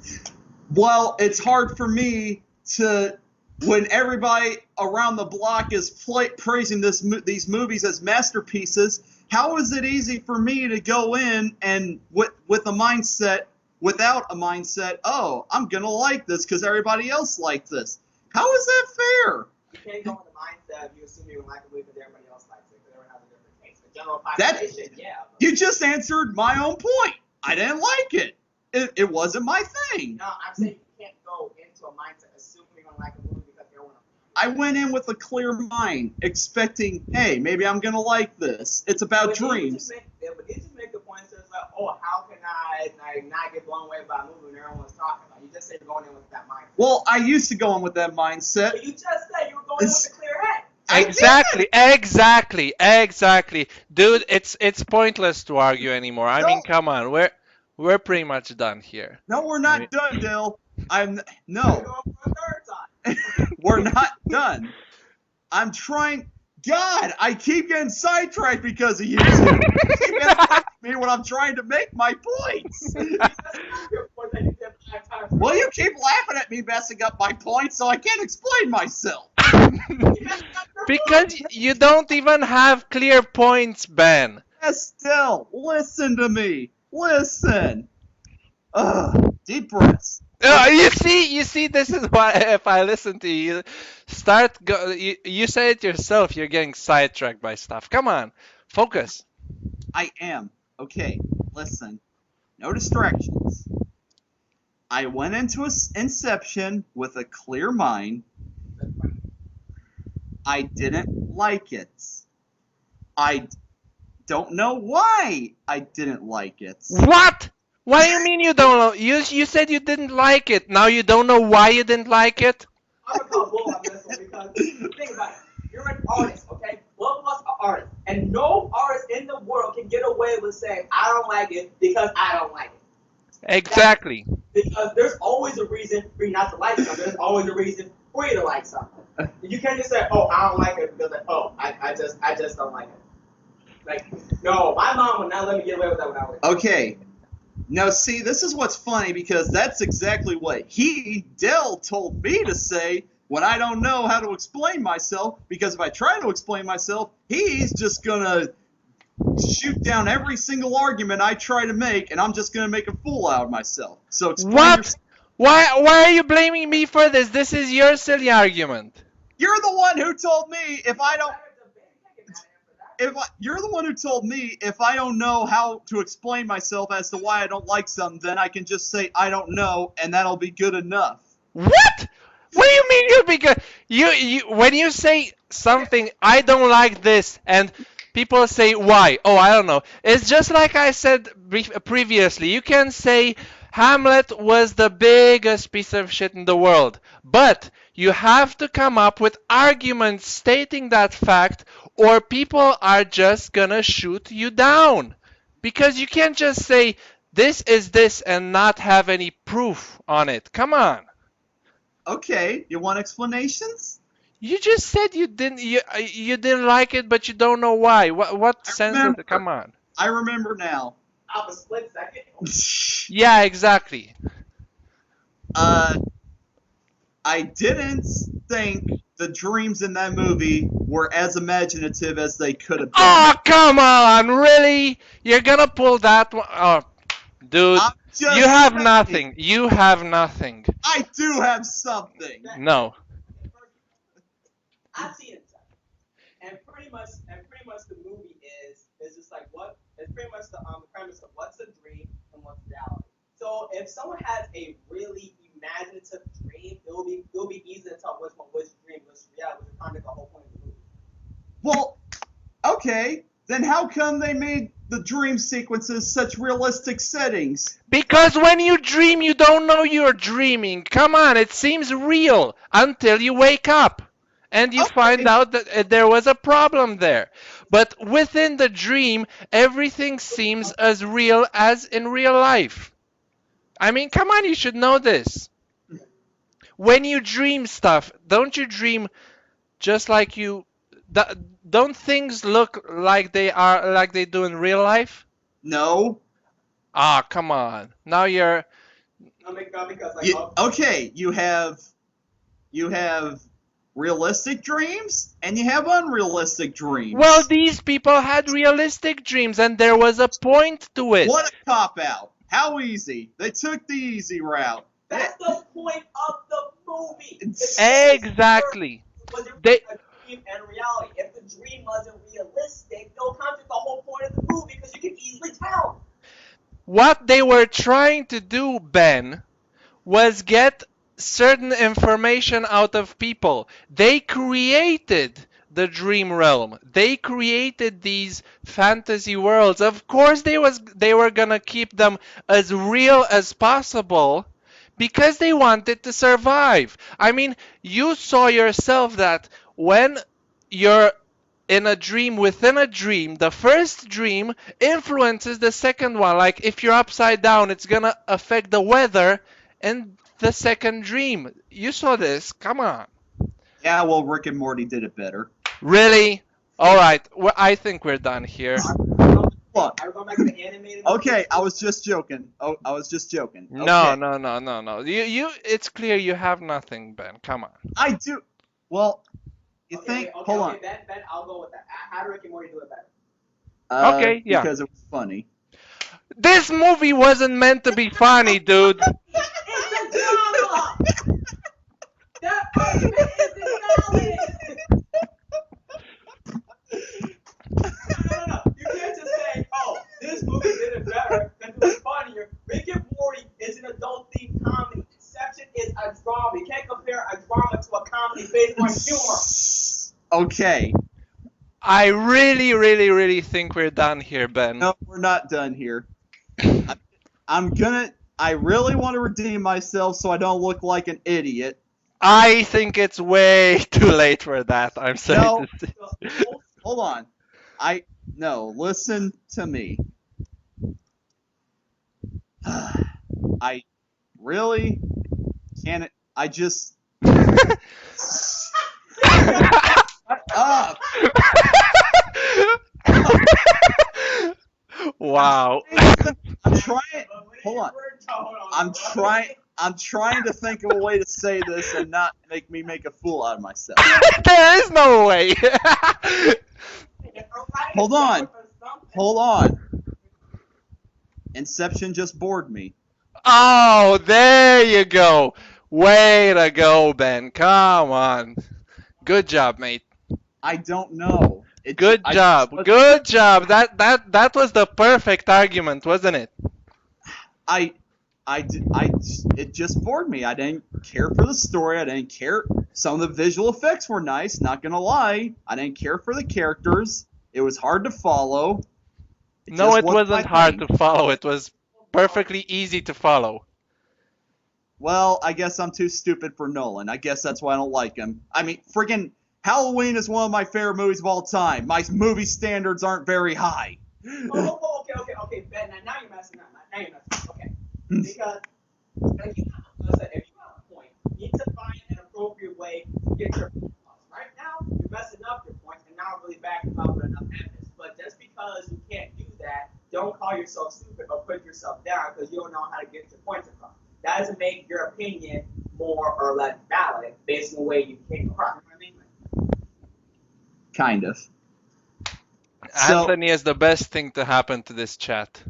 to. Well, it's hard for me to, when everybody around the block is praising these movies as masterpieces, how is it easy for me to go in and without a mindset, oh, I'm going to like this because everybody else liked this. How is that fair? You can't go with the mindset of you assume you like a movie because everybody else likes it, because everyone has a different taste. The general population, yeah. You just answered my own point. I didn't like it. It wasn't my thing. No, I'm saying you can't go into a mindset assuming you're going to like a movie because everyone else. I went in with a clear mind, expecting, hey, maybe I'm going to like this. It's about dreams. But did you make the point that like, oh, how can I not get blown away by a movie when everyone's talking about it? You just said you're going in with that mindset. Well, I used to go in with that mindset. But you just said you were going in with a clear head. Exactly. Dude, it's pointless to argue anymore. I mean, come on. We're pretty much done here. No, we're not done, Dill. No. We're not done. I'm trying. God, I keep getting sidetracked because of you. You keep interrupting me when I'm trying to make my points. Well, you keep laughing at me messing up my points, so I can't explain myself. Because you don't even have clear points, Ben. Estelle, listen to me. Listen. Deep breaths. You see, this is why if I listen to you, you say it yourself, you're getting sidetracked by stuff. Come on, focus. I am. Okay, listen. No distractions. I went into Inception with a clear mind. I didn't like it. I don't know why I didn't like it. What? What do you mean you don't know? You said you didn't like it. Now you don't know why you didn't like it? I'm gonna call bull on this one because think about it. You're an artist, okay? Both of us are artists, and no artist in the world can get away with saying I don't like it because I don't like it. Exactly. Because there's always a reason for you not to like something. There's always a reason for you to like something. You can't just say, "Oh, I don't like it," because I just don't like it. Like, no, my mom would not let me get away with that when I was. Okay. Now, see, this is what's funny because that's exactly what Dell told me to say when I don't know how to explain myself. Because if I try to explain myself, he's just gonna shoot down every single argument I try to make, and I'm just gonna make a fool out of myself. So explain What? Why are you blaming me for this? This is your silly argument. You're the one who told me if I don't. You're the one who told me if I don't know how to explain myself as to why I don't like something, then I can just say I don't know, and that'll be good enough. What? What do you mean you'll be good? When you say something, I don't like this, and people say why? Oh, I don't know. It's just like I said previously. You can say Hamlet was the biggest piece of shit in the world, but you have to come up with arguments stating that fact, or people are just gonna shoot you down. Because you can't just say this is this and not have any proof on it. Come on. Okay, you want explanations? You just said you didn't like it, but you don't know why. What sense does it? Come on. I remember now. Out of a split second. Yeah, exactly. I didn't think the dreams in that movie were as imaginative as they could have been. Oh, come on, really? You're gonna pull that one? Oh, dude, you have nothing. You have nothing. I do have something. No. I've seen it, and pretty much the movie is just like what? It's pretty much the premise of what's a dream and what's reality. So if someone has a really imaginative dream, it'll be easy to tell which dream, which reality, which is kind of the whole point of the movie. Well, okay, then how come they made the dream sequences such realistic settings? Because when you dream, you don't know you're dreaming. Come on, it seems real until you wake up. And you find out that there was a problem there. But within the dream, everything seems as real as in real life. I mean, come on, you should know this. When you dream stuff, don't you dream just like you... Don't things look like they do in real life? No. Ah, come on. Now you're... Okay, you have realistic dreams and you have unrealistic dreams. Well, these people had realistic dreams and there was a point to it. What a cop-out. How easy. They took the easy route. That's the point of the movie. Exactly. Was it a dream and reality? If the dream wasn't realistic, no concept the whole point of the movie because you can easily tell. What they were trying to do, Ben, was get certain information out of people. They created the dream realm. They created these fantasy worlds. Of course they were gonna keep them as real as possible because they wanted to survive. I mean, you saw yourself that when you're in a dream within a dream, the first dream influences the second one. Like if you're upside down, it's gonna affect the weather and the second dream. You saw this. Come on. Yeah, well, Rick and Morty did it better. Really? All right. Well, I think we're done here. Look. Okay, I was just joking. Oh, I was just joking. Okay. No. You. It's clear you have nothing, Ben. Come on. I do. Well, You Okay, think? wait, okay, Hold okay, Ben, I'll go with that. How do Rick and Morty do it better? on. Okay, yeah. Because it was funny. This movie wasn't meant to be funny, dude. It's a drama! That argument is invalid! No. You can't just say, oh, this movie did it better because it was funnier. Rick and Morty is an adult themed comedy. Inception is a drama. You can't compare a drama to a comedy based on humor. Okay. I really think we're done here, Ben. No, we're not done here. I really want to redeem myself so I don't look like an idiot. I think it's way too late for that. I'm sorry No. to say. Hold on. No, listen to me. I really can't. I just. Shut up. Wow. I'm trying. Hold on. I'm trying to think of a way to say this and not make me make a fool out of myself. There is no way. Hold on. Hold on. Inception just bored me. Oh, there you go. Way to go, Ben. Come on. Good job, mate. I don't know. Good job. Good job. That was the perfect argument, wasn't it? It just bored me. I didn't care for the story. I didn't care. Some of the visual effects were nice, not gonna lie. I didn't care for the characters. It was hard to follow. No, it wasn't hard to follow. It was perfectly easy to follow. Well, I guess I'm too stupid for Nolan. I guess that's why I don't like him. I mean, friggin' Halloween is one of my favorite movies of all time. My movie standards aren't very high. Okay, Ben, now you're messing up. Okay. Because if you have a point, you need to find an appropriate way to get your point across. Right now, you're messing up your points and not really backing up with enough evidence. But just because you can't do that, don't call yourself stupid or put yourself down because you don't know how to get your points across. That doesn't make your opinion more or less valid based on the way you came across. You know what I mean? Kind of. Anthony is the best thing to happen to this chat.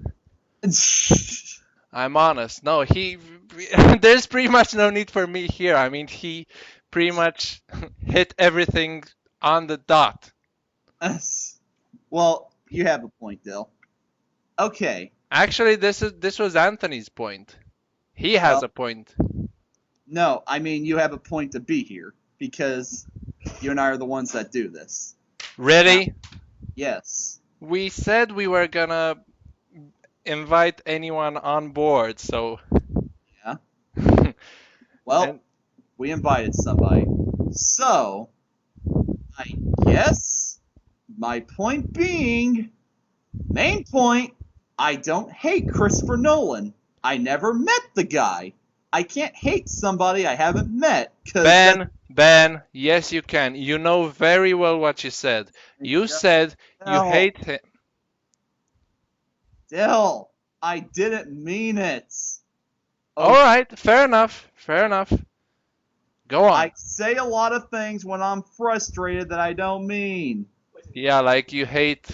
I'm honest. No, there's pretty much no need for me here. I mean, he pretty much hit everything on the dot. Well, you have a point, Dill. Okay. Actually, this was Anthony's point. He has a point. No, I mean you have a point to be here because you and I are the ones that do this. Really? Yes. We said we were gonna invite anyone on board, so. Yeah. Well, we invited somebody. So, I guess my point being, main point, I don't hate Christopher Nolan. I never met the guy. I can't hate somebody I haven't met. Ben, yes you can. You know very well what you said. You said you hate him. Dill, I didn't mean it. Alright, fair enough. Go on. I say a lot of things when I'm frustrated that I don't mean. Yeah, like you hate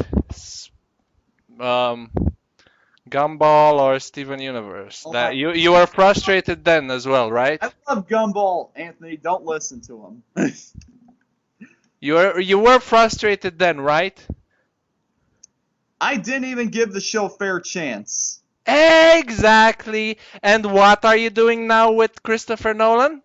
Gumball or Steven Universe. That you were frustrated then as well, right? I love Gumball, Anthony. Don't listen to him. You were frustrated then, right? I didn't even give the show a fair chance. Exactly. And what are you doing now with Christopher Nolan?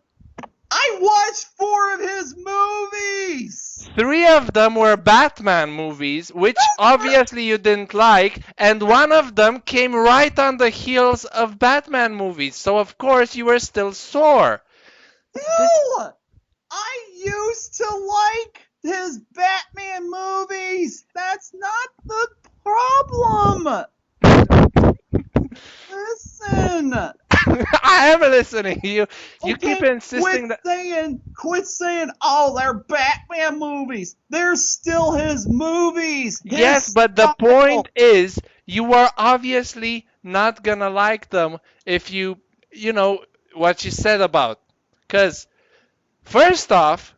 I watched 4 of his movies! 3 of them were Batman movies, which obviously you didn't like, and 1 of them came right on the heels of Batman movies, so of course you were still sore. No! I used to like his Batman movies! That's not the problem! Listen! I am listening. You keep insisting Quit saying, oh, they're Batman movies. They're still his movies. Yes, but the point is, you are obviously not gonna like them if you know what you said about. Because, first off,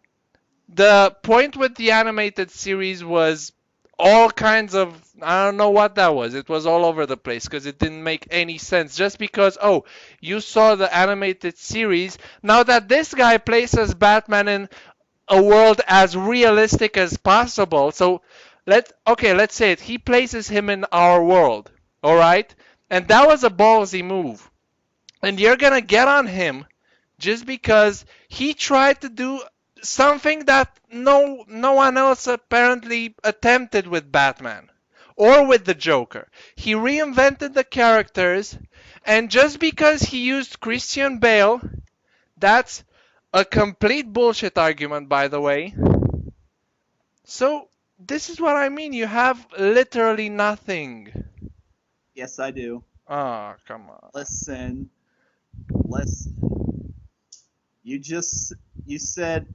The point with the animated series was all kinds of, I don't know what that was. It was all over the place because it didn't make any sense. Just because, oh, you saw the animated series, now that this guy places Batman in a world as realistic as possible. So let's say it. He places him in our world, all right? And that was a ballsy move. And you're gonna get on him just because he tried to do something that no one else apparently attempted with Batman or with the Joker. He reinvented the characters, and just because he used Christian Bale, that's a complete bullshit argument, by the way. So this is what I mean. You have literally nothing. Yes, I do. Oh, come on. Listen. You said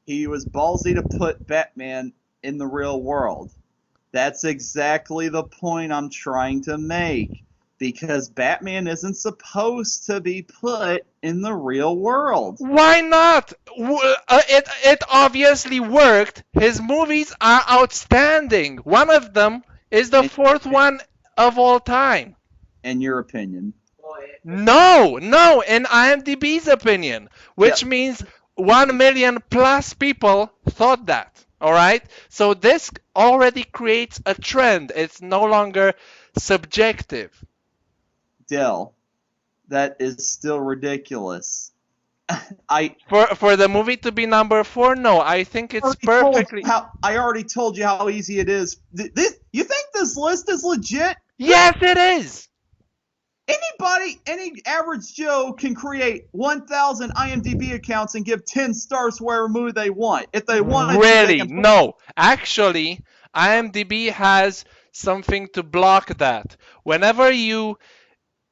he was ballsy to put Batman in the real world. That's exactly the point I'm trying to make. Because Batman isn't supposed to be put in the real world. Why not? It obviously worked. His movies are outstanding. One of them is the fourth one of all time. In your opinion. No, in IMDb's opinion, which means 1 million plus people thought that. All right? So this already creates a trend. It's no longer subjective. Dill, that is still ridiculous. For the movie to be number 4, no, I think it's perfectly. I already told you how easy it is. You think this list is legit? Yes, it is. Any average Joe can create 1,000 IMDb accounts and give 10 stars to whatever movie they want. If they want really, no. Actually, IMDb has something to block that. Whenever you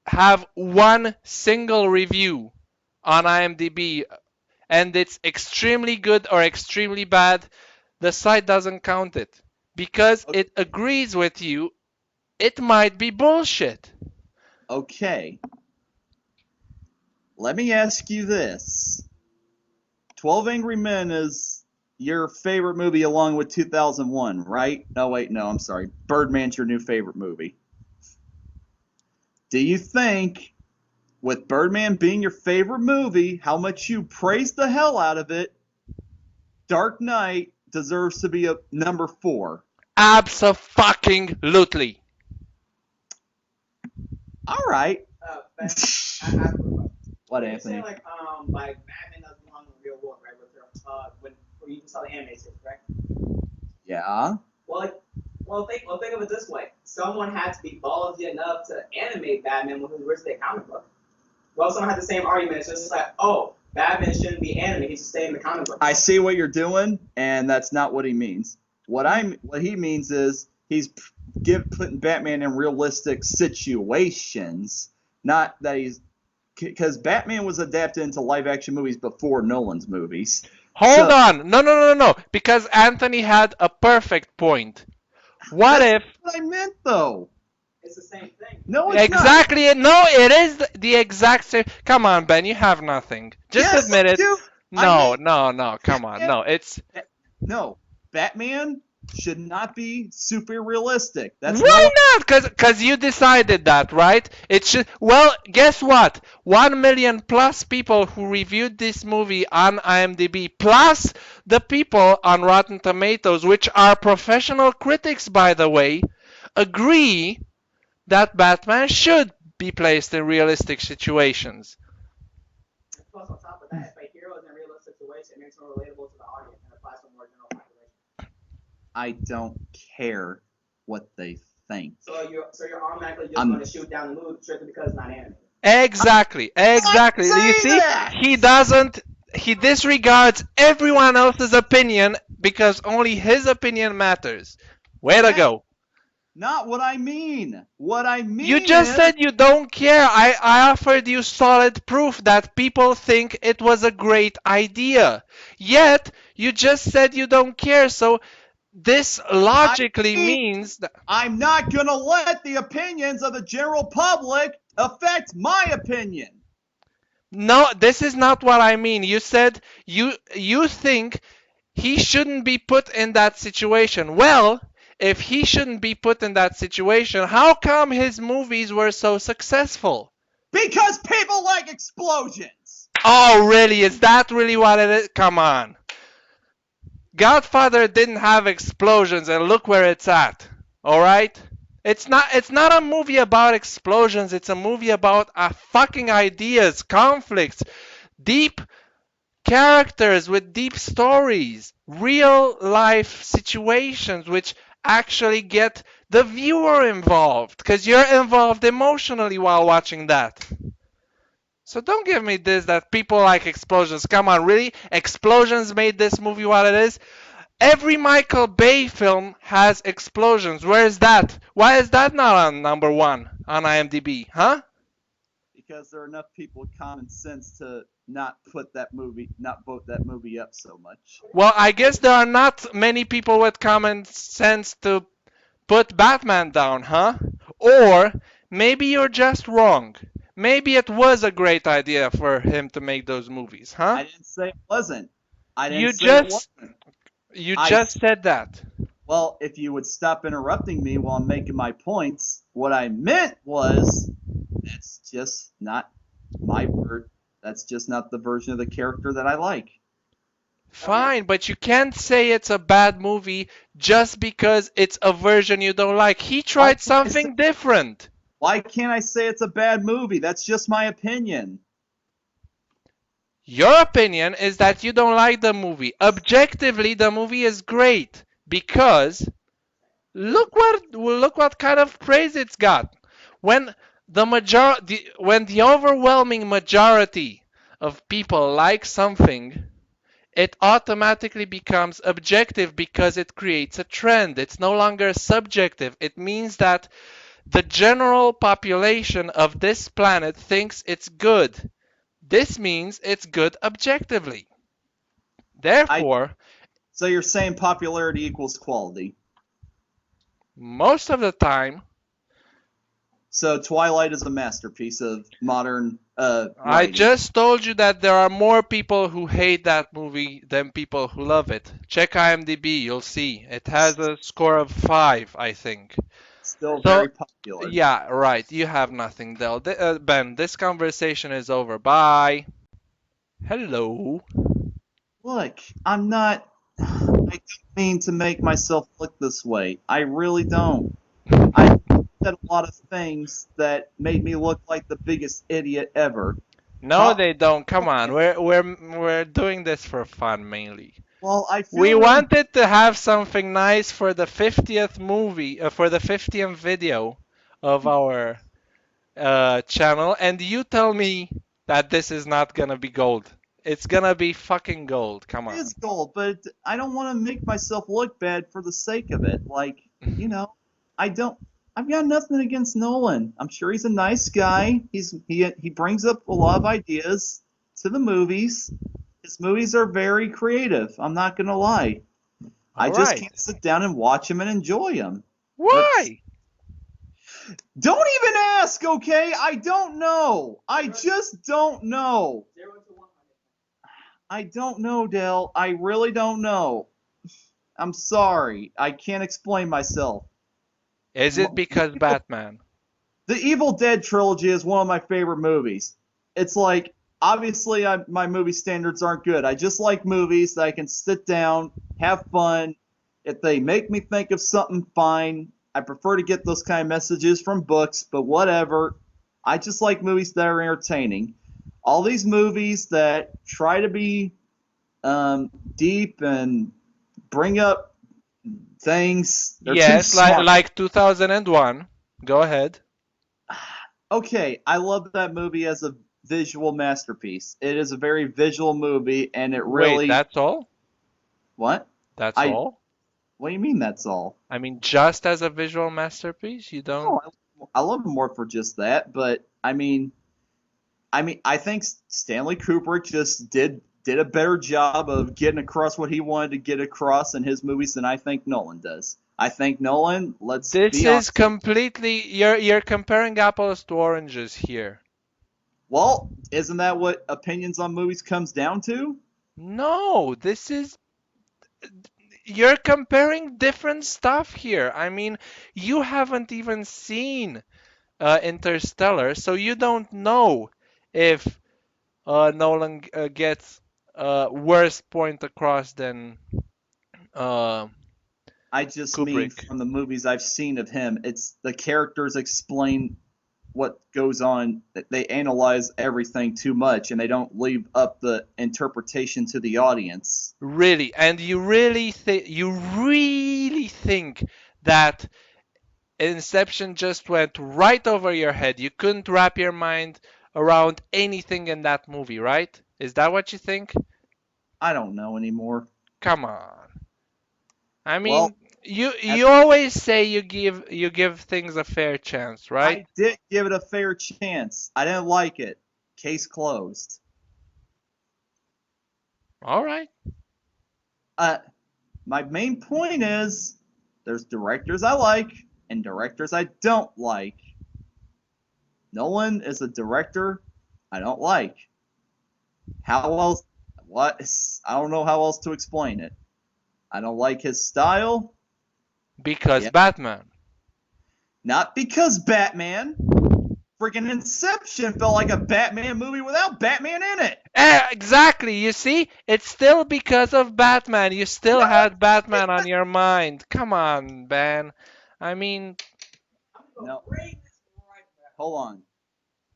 have one single review on IMDb and it's extremely good or extremely bad, the site doesn't count it because it agrees with you. It might be bullshit. Okay. Let me ask you this. 12 Angry Men is your favorite movie along with 2001, right? No, wait, no, I'm sorry. Birdman's your new favorite movie. Do you think, with Birdman being your favorite movie, how much you praise the hell out of it, Dark Knight deserves to be a number 4? Abso-fucking-lutely. All right. What, You're Anthony? saying like Batman doesn't belong in the real world, right? When you saw the anime series, right? Yeah. Well, think of it this way: someone had to be ballsy enough to animate Batman when he was their comic book. Well, someone had the same argument. It's just like, oh, Batman shouldn't be animated; he should stay in the comic book. I see what you're doing, and that's not what he means. What he means is he's putting Batman in realistic situations, not that he's because Batman was adapted into live action movies before Nolan's movies. Hold on. No. Because Anthony had a perfect point. What if... What I meant, though. It's the same thing. No, it's exactly. not. No, it is the exact same. Come on, Ben. You have nothing. Just admit it. No. Come on. No, it's... No. Batman should not be super realistic. Why not? Because you decided that, right? It should. Well, guess what? 1 million plus people who reviewed this movie on IMDb, plus the people on Rotten Tomatoes, which are professional critics, by the way, agree that Batman should be placed in realistic situations. Plus, on top of that, if a hero is in a realistic situation, it makes him relatable to the audience and applies to a more general population. I don't care what they think. So you're automatically just going to shoot down the movie strictly because it's not animated. Exactly. You see, he disregards everyone else's opinion because only his opinion matters. Way to go. Not what I mean. You just said you don't care. I offered you solid proof that people think it was a great idea. Yet, you just said you don't care, so this logically means that... I'm not going to let the opinions of the general public affect my opinion. No, this is not what I mean. You said you think he shouldn't be put in that situation. Well, if he shouldn't be put in that situation, how come his movies were so successful? Because people like explosions. Oh, really? Is that really what it is? Come on. Godfather didn't have explosions, and look where it's at. All right? It's not a movie about explosions. It's a movie about fucking ideas, conflicts, deep characters with deep stories, real life situations which actually get the viewer involved because you're involved emotionally while watching that. So don't give me this that people like explosions. Come on, really? Explosions made this movie what it is? Every Michael Bay film has explosions. Where is that? Why is that not on number one on IMDb? Huh? Because there are enough people with common sense to not vote that movie up so much. Well, I guess there are not many people with common sense to put Batman down, huh? Or maybe you're just wrong. Maybe it was a great idea for him to make those movies, huh? I didn't say it wasn't. I didn't You say it just wasn't. you I just said that. Well, if you would stop interrupting me while I'm making my points, what I meant was that's just not my word. That's just not the version of the character that I like. Fine, but you can't say it's a bad movie just because it's a version you don't like. He Why tried can't I say, something different. why can't I say it's a bad movie? That's just my opinion. Your opinion is that you don't like the movie. Objectively, the movie is great because look what kind of praise it's got. When when the overwhelming majority of people like something, it automatically becomes objective because it creates a trend. It's no longer subjective. It means that the general population of this planet thinks it's good. This means it's good objectively. I Therefore, So you're saying popularity equals quality. most of the time, So Twilight is a masterpiece of modern I writing. just told you that there are more people who hate that movie than people who love it. Check IMDb, you'll see. It has a score of 5, I think. Still So, very popular. yeah, right. You have nothing, Del. Ben, this conversation is over. Bye. Hello. Look, I'm not. I don't mean to make myself look this way. I really don't. I said a lot of things that made me look like the biggest idiot ever. No, How? they don't. Come on. We're doing this for fun mainly. Well, I We feel really. wanted to have something nice for the 50th movie, for the 50th video of our channel, and you tell me that this is not gonna be gold. It's gonna be fucking gold. Come It on. is gold, but I don't want to make myself look bad for the sake of it. Like, you know, I don't. I've got nothing against Nolan. I'm sure he's a nice guy. He brings up a lot of ideas to the movies. His movies are very creative. I'm not gonna lie. I All just right. can't sit down and watch them and enjoy them. That's Why? Don't even ask, okay? I don't know. I just don't know. 0 to 100. I don't know, Dale. I really don't know. I'm sorry. I can't explain myself. Is it because Batman? The Evil Dead trilogy is one of my favorite movies. It's like, obviously, my movie standards aren't good. I just like movies that I can sit down, have fun. If they make me think of something, fine. I prefer to get those kind of messages from books, but whatever. I just like movies that are entertaining. All these movies that try to be deep and bring up things, they're too Yes, like smart. 2001. Go ahead. Okay, I love that movie as a visual masterpiece. It is a very visual movie, and it Wait, really that's all? what? That's I all? What do you mean? That's all? I mean, just as a visual masterpiece, you don't? No, I love him more for just that. But I think Stanley Kubrick just did a better job of getting across what he wanted to get across in his movies than I think Nolan does. I think Nolan, let's This be is honest. completely you're comparing apples to oranges here. Well, isn't that what opinions on movies comes down to? No, this is you're comparing different stuff here. I mean, you haven't even seen Interstellar, so you don't know if Nolan gets worse point across than uh, I just mean Kubrick. from the movies I've seen of him, it's the characters explain what goes on. They analyze everything too much, and they don't leave up the interpretation to the audience. Really, and you really think that Inception just went right over your head. You couldn't wrap your mind around anything in that movie, right? Is that what you think? I don't know anymore. Come on. I Well, mean, you as you always say you give things a fair chance, right? I did give it a fair chance. I didn't like it. Case closed. All right. Uh, my main point is there's directors I like and directors I don't like. Nolan is a director I don't like. How else? What? I don't know how else to explain it. I don't like his style. Because Yeah. Batman. Not because Batman. Freaking Inception felt like a Batman movie without Batman in it. Exactly. You see, it's still because of Batman. You still No, had Batman on your mind. Come on, Ben. I mean, no. Hold on.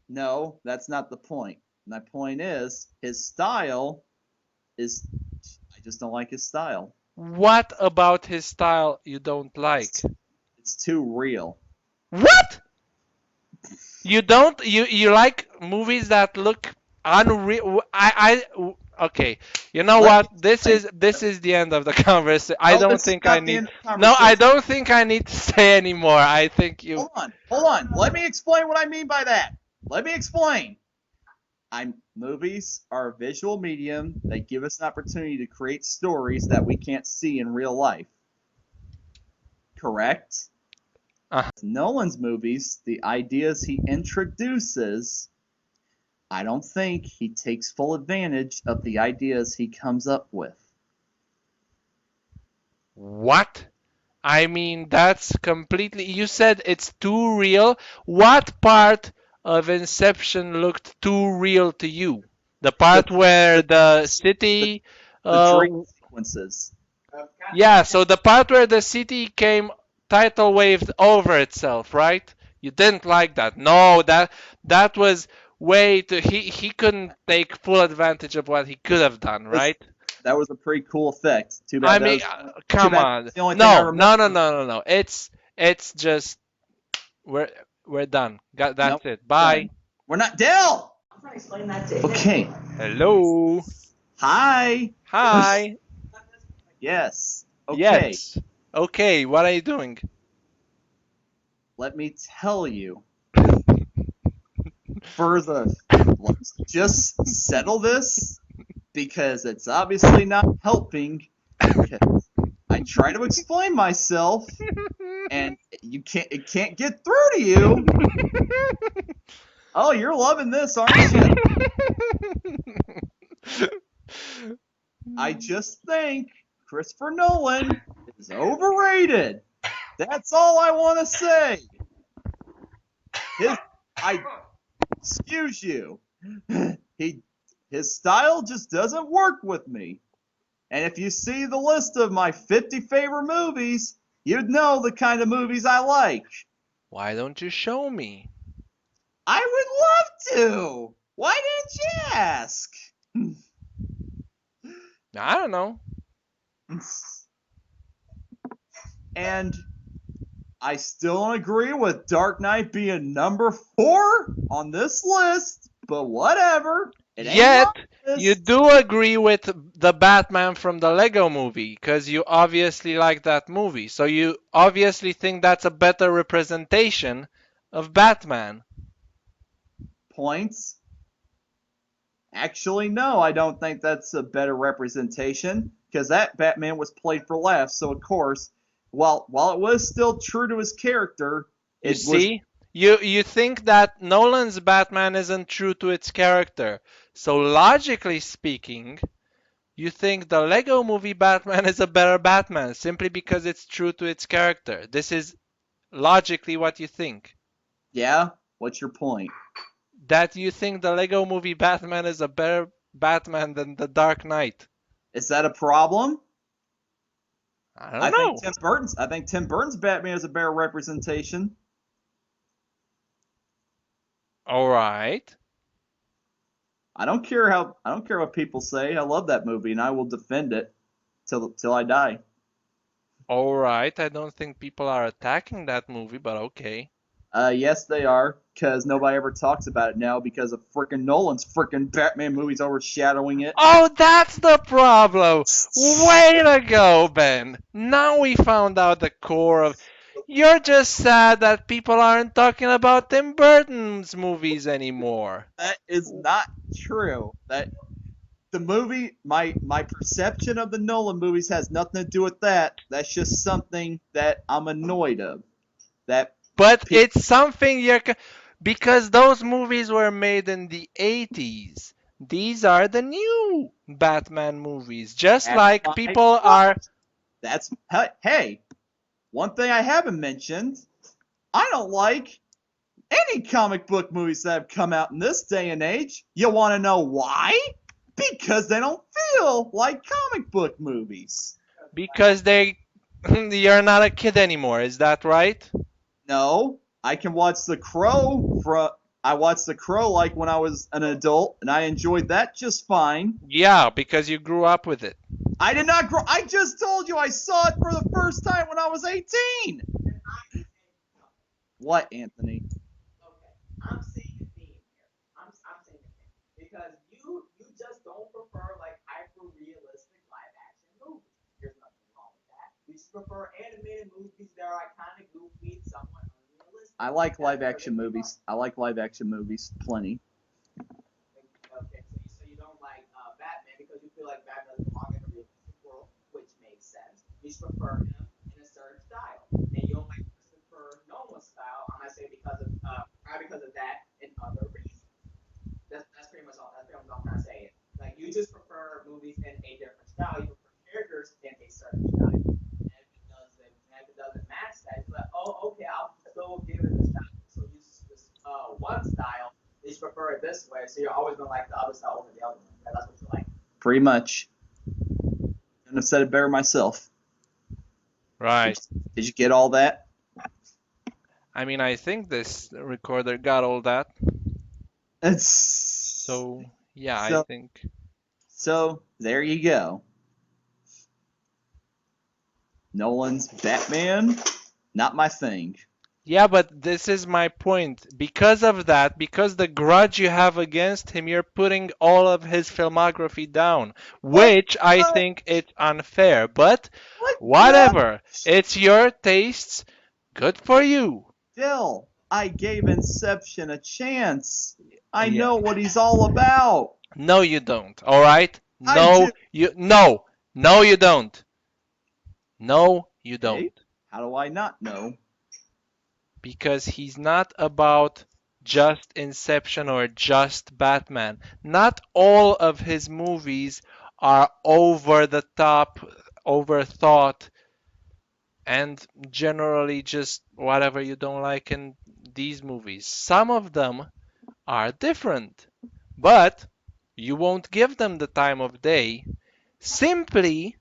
No, that's not the point. My point is his style is. I just don't like his style. what about his style you don't like? It's too real. What? You don't? You like movies that look unreal? Okay. You know Let me what? This explain. is the end of the conversation. I No, don't this is think I not the need. end of the No, I conversation. don't think I need to say anymore. I think you. Hold on. Let me explain what I mean by that. Let me explain. Movies are a visual medium. They give us an opportunity to create stories that we can't see in real life. Correct? Uh, Nolan's movies, the ideas he introduces, I don't think he takes full advantage of the ideas he comes up with. what? I mean, that's completely. You said it's too real. What part of Inception looked too real to you? The The part where the, the the, city. the Uh, dream sequences. yeah, so the part where the city came tidal waved over itself, right? You didn't like that. No, that was way too. He couldn't take full advantage of what he could have done, Was, right? that was a pretty cool effect. I mean, Too come bad on. that's the only thing I No, remember. no, no, no, no, no. It's just we're we're done. Nope, That's it. done. Bye. We're not Dell. I'm trying to explain that to him. Okay. Hello. Hi. Hi. Yes. Okay. Yes. Okay, what are you doing? Let me tell you. Let's just settle this because it's obviously not helping. Because I try to explain myself and it can't get through to you. Oh, you're loving this, aren't you? I just think Christopher Nolan is overrated. That's all I want to say. Excuse you. His style just doesn't work with me. And if you see the list of my 50 favorite movies, you'd know the kind of movies I like. Why don't you show me? I would love to. Why didn't you ask? I don't know. And I still don't agree with Dark Knight being number 4 on this list, but whatever. It ain't Yet, on the you list. do agree with the Batman from the Lego movie, because you obviously like that movie. So you obviously think that's a better representation of Batman. Points. Actually, no, I don't think that's a better representation because that Batman was played for laughs. So of course, while it was still true to his character, You it was see? You think that Nolan's Batman isn't true to its character. So logically speaking, you think the Lego movie Batman is a better Batman simply because it's true to its character. This is logically what you think. Yeah? What's your point? That you think the Lego movie Batman is a better Batman than the Dark Knight. Is that a problem? I don't know. I think Tim Burton's Batman is a better representation. All right. I don't care what people say. I love that movie and I will defend it till I die. All right. I don't think people are attacking that movie, but okay. Yes, they are, because nobody ever talks about it now because of frickin' Nolan's frickin' Batman movies overshadowing it. Oh, that's the problem. Way to go, Ben. Now we found out the core of. You're just sad that people aren't talking about Tim Burton's movies anymore. That is not true. That the movie, my perception of the Nolan movies has nothing to do with that. That's just something that I'm annoyed of. That But pe- it's something because those movies were made in the 80s. These are the new Batman movies. Just that's like my people point. are. That's hey, one thing I haven't mentioned. I don't like any comic book movies that have come out in this day and age. You want to know why? Because they don't feel like comic book movies. Because you're not a kid anymore, is that right? No, I can watch The Crow I watched The Crow like when I was an adult, and I enjoyed that just fine. Yeah, because you grew up with it. I did not grow. I just told you I saw it for the first time when I was 18. What, Anthony? Okay, I'm seeing a theme here. I'm seeing a theme because you just don't prefer like hyper realistic live action movies. There's nothing wrong with that. You just prefer animated movies that are kind of goofy and somewhat unrealistic. I like live action movies. I like live action movies plenty. Okay, so you don't like Batman because you feel like Batman doesn't belong in a realistic world, which makes sense. You just prefer him in a certain style, and you don't like Christopher Nolan's style. I'm gonna say probably because of that and other reasons. That's pretty much all. That's pretty much all I'm trying to say. Like you just prefer movies in a different style. You prefer characters in a certain style. And if it doesn't match that, you're like, oh, okay, I'll still give it a shot. So use this one style. You just prefer it this way, so you're always gonna like the other style over the other one. That's what you like. Pretty much. Couldn't have said it better myself. Right. Did you get all that? I mean, I think this recorder got all that. It's So, yeah, I so think. so there you go. Nolan's Batman, not my thing. Yeah, but this is my point. Because of that, because the grudge you have against him, you're putting all of his filmography down, What? which I think it's unfair. But What? whatever. It's your tastes. Good for you. Still, I gave Inception a chance. I Yeah. know what he's all about. No, you don't. All right? I No, do. no, you don't. No, you don't. Okay. How do I not know? Because he's not about just Inception or just Batman. Not all of his movies are over the top, overthought, and generally just whatever you don't like in these movies. Some of them are different, but you won't give them the time of day simply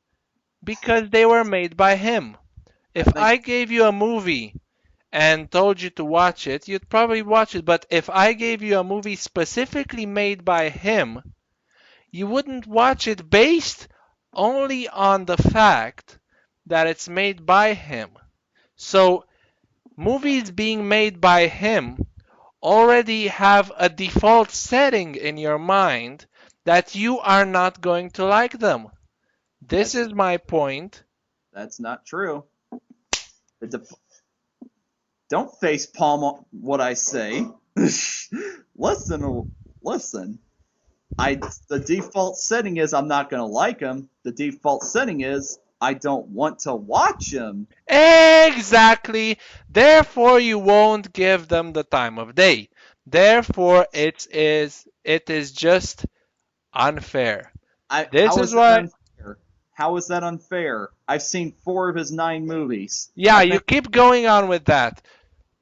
because they were made by him. I If think I gave you a movie and told you to watch it, you'd probably watch it. But if I gave you a movie specifically made by him, you wouldn't watch it based only on the fact that it's made by him. So, movies being made by him already have a default setting in your mind that you are not going to like them. This that's is my point. that's not true. The def- don't face palm what I say. Listen. The default setting is I'm not gonna like him. The default setting is I don't want to watch him. Exactly. Therefore, you won't give them the time of day. Therefore, it is just unfair. This How is is that why. unfair? How is that unfair? I've seen 4 of his 9 movies. Yeah, I you think keep going on with that.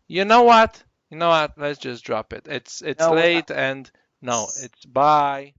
You know what? You know what? Let's just drop it. It's no. late and no, it's bye.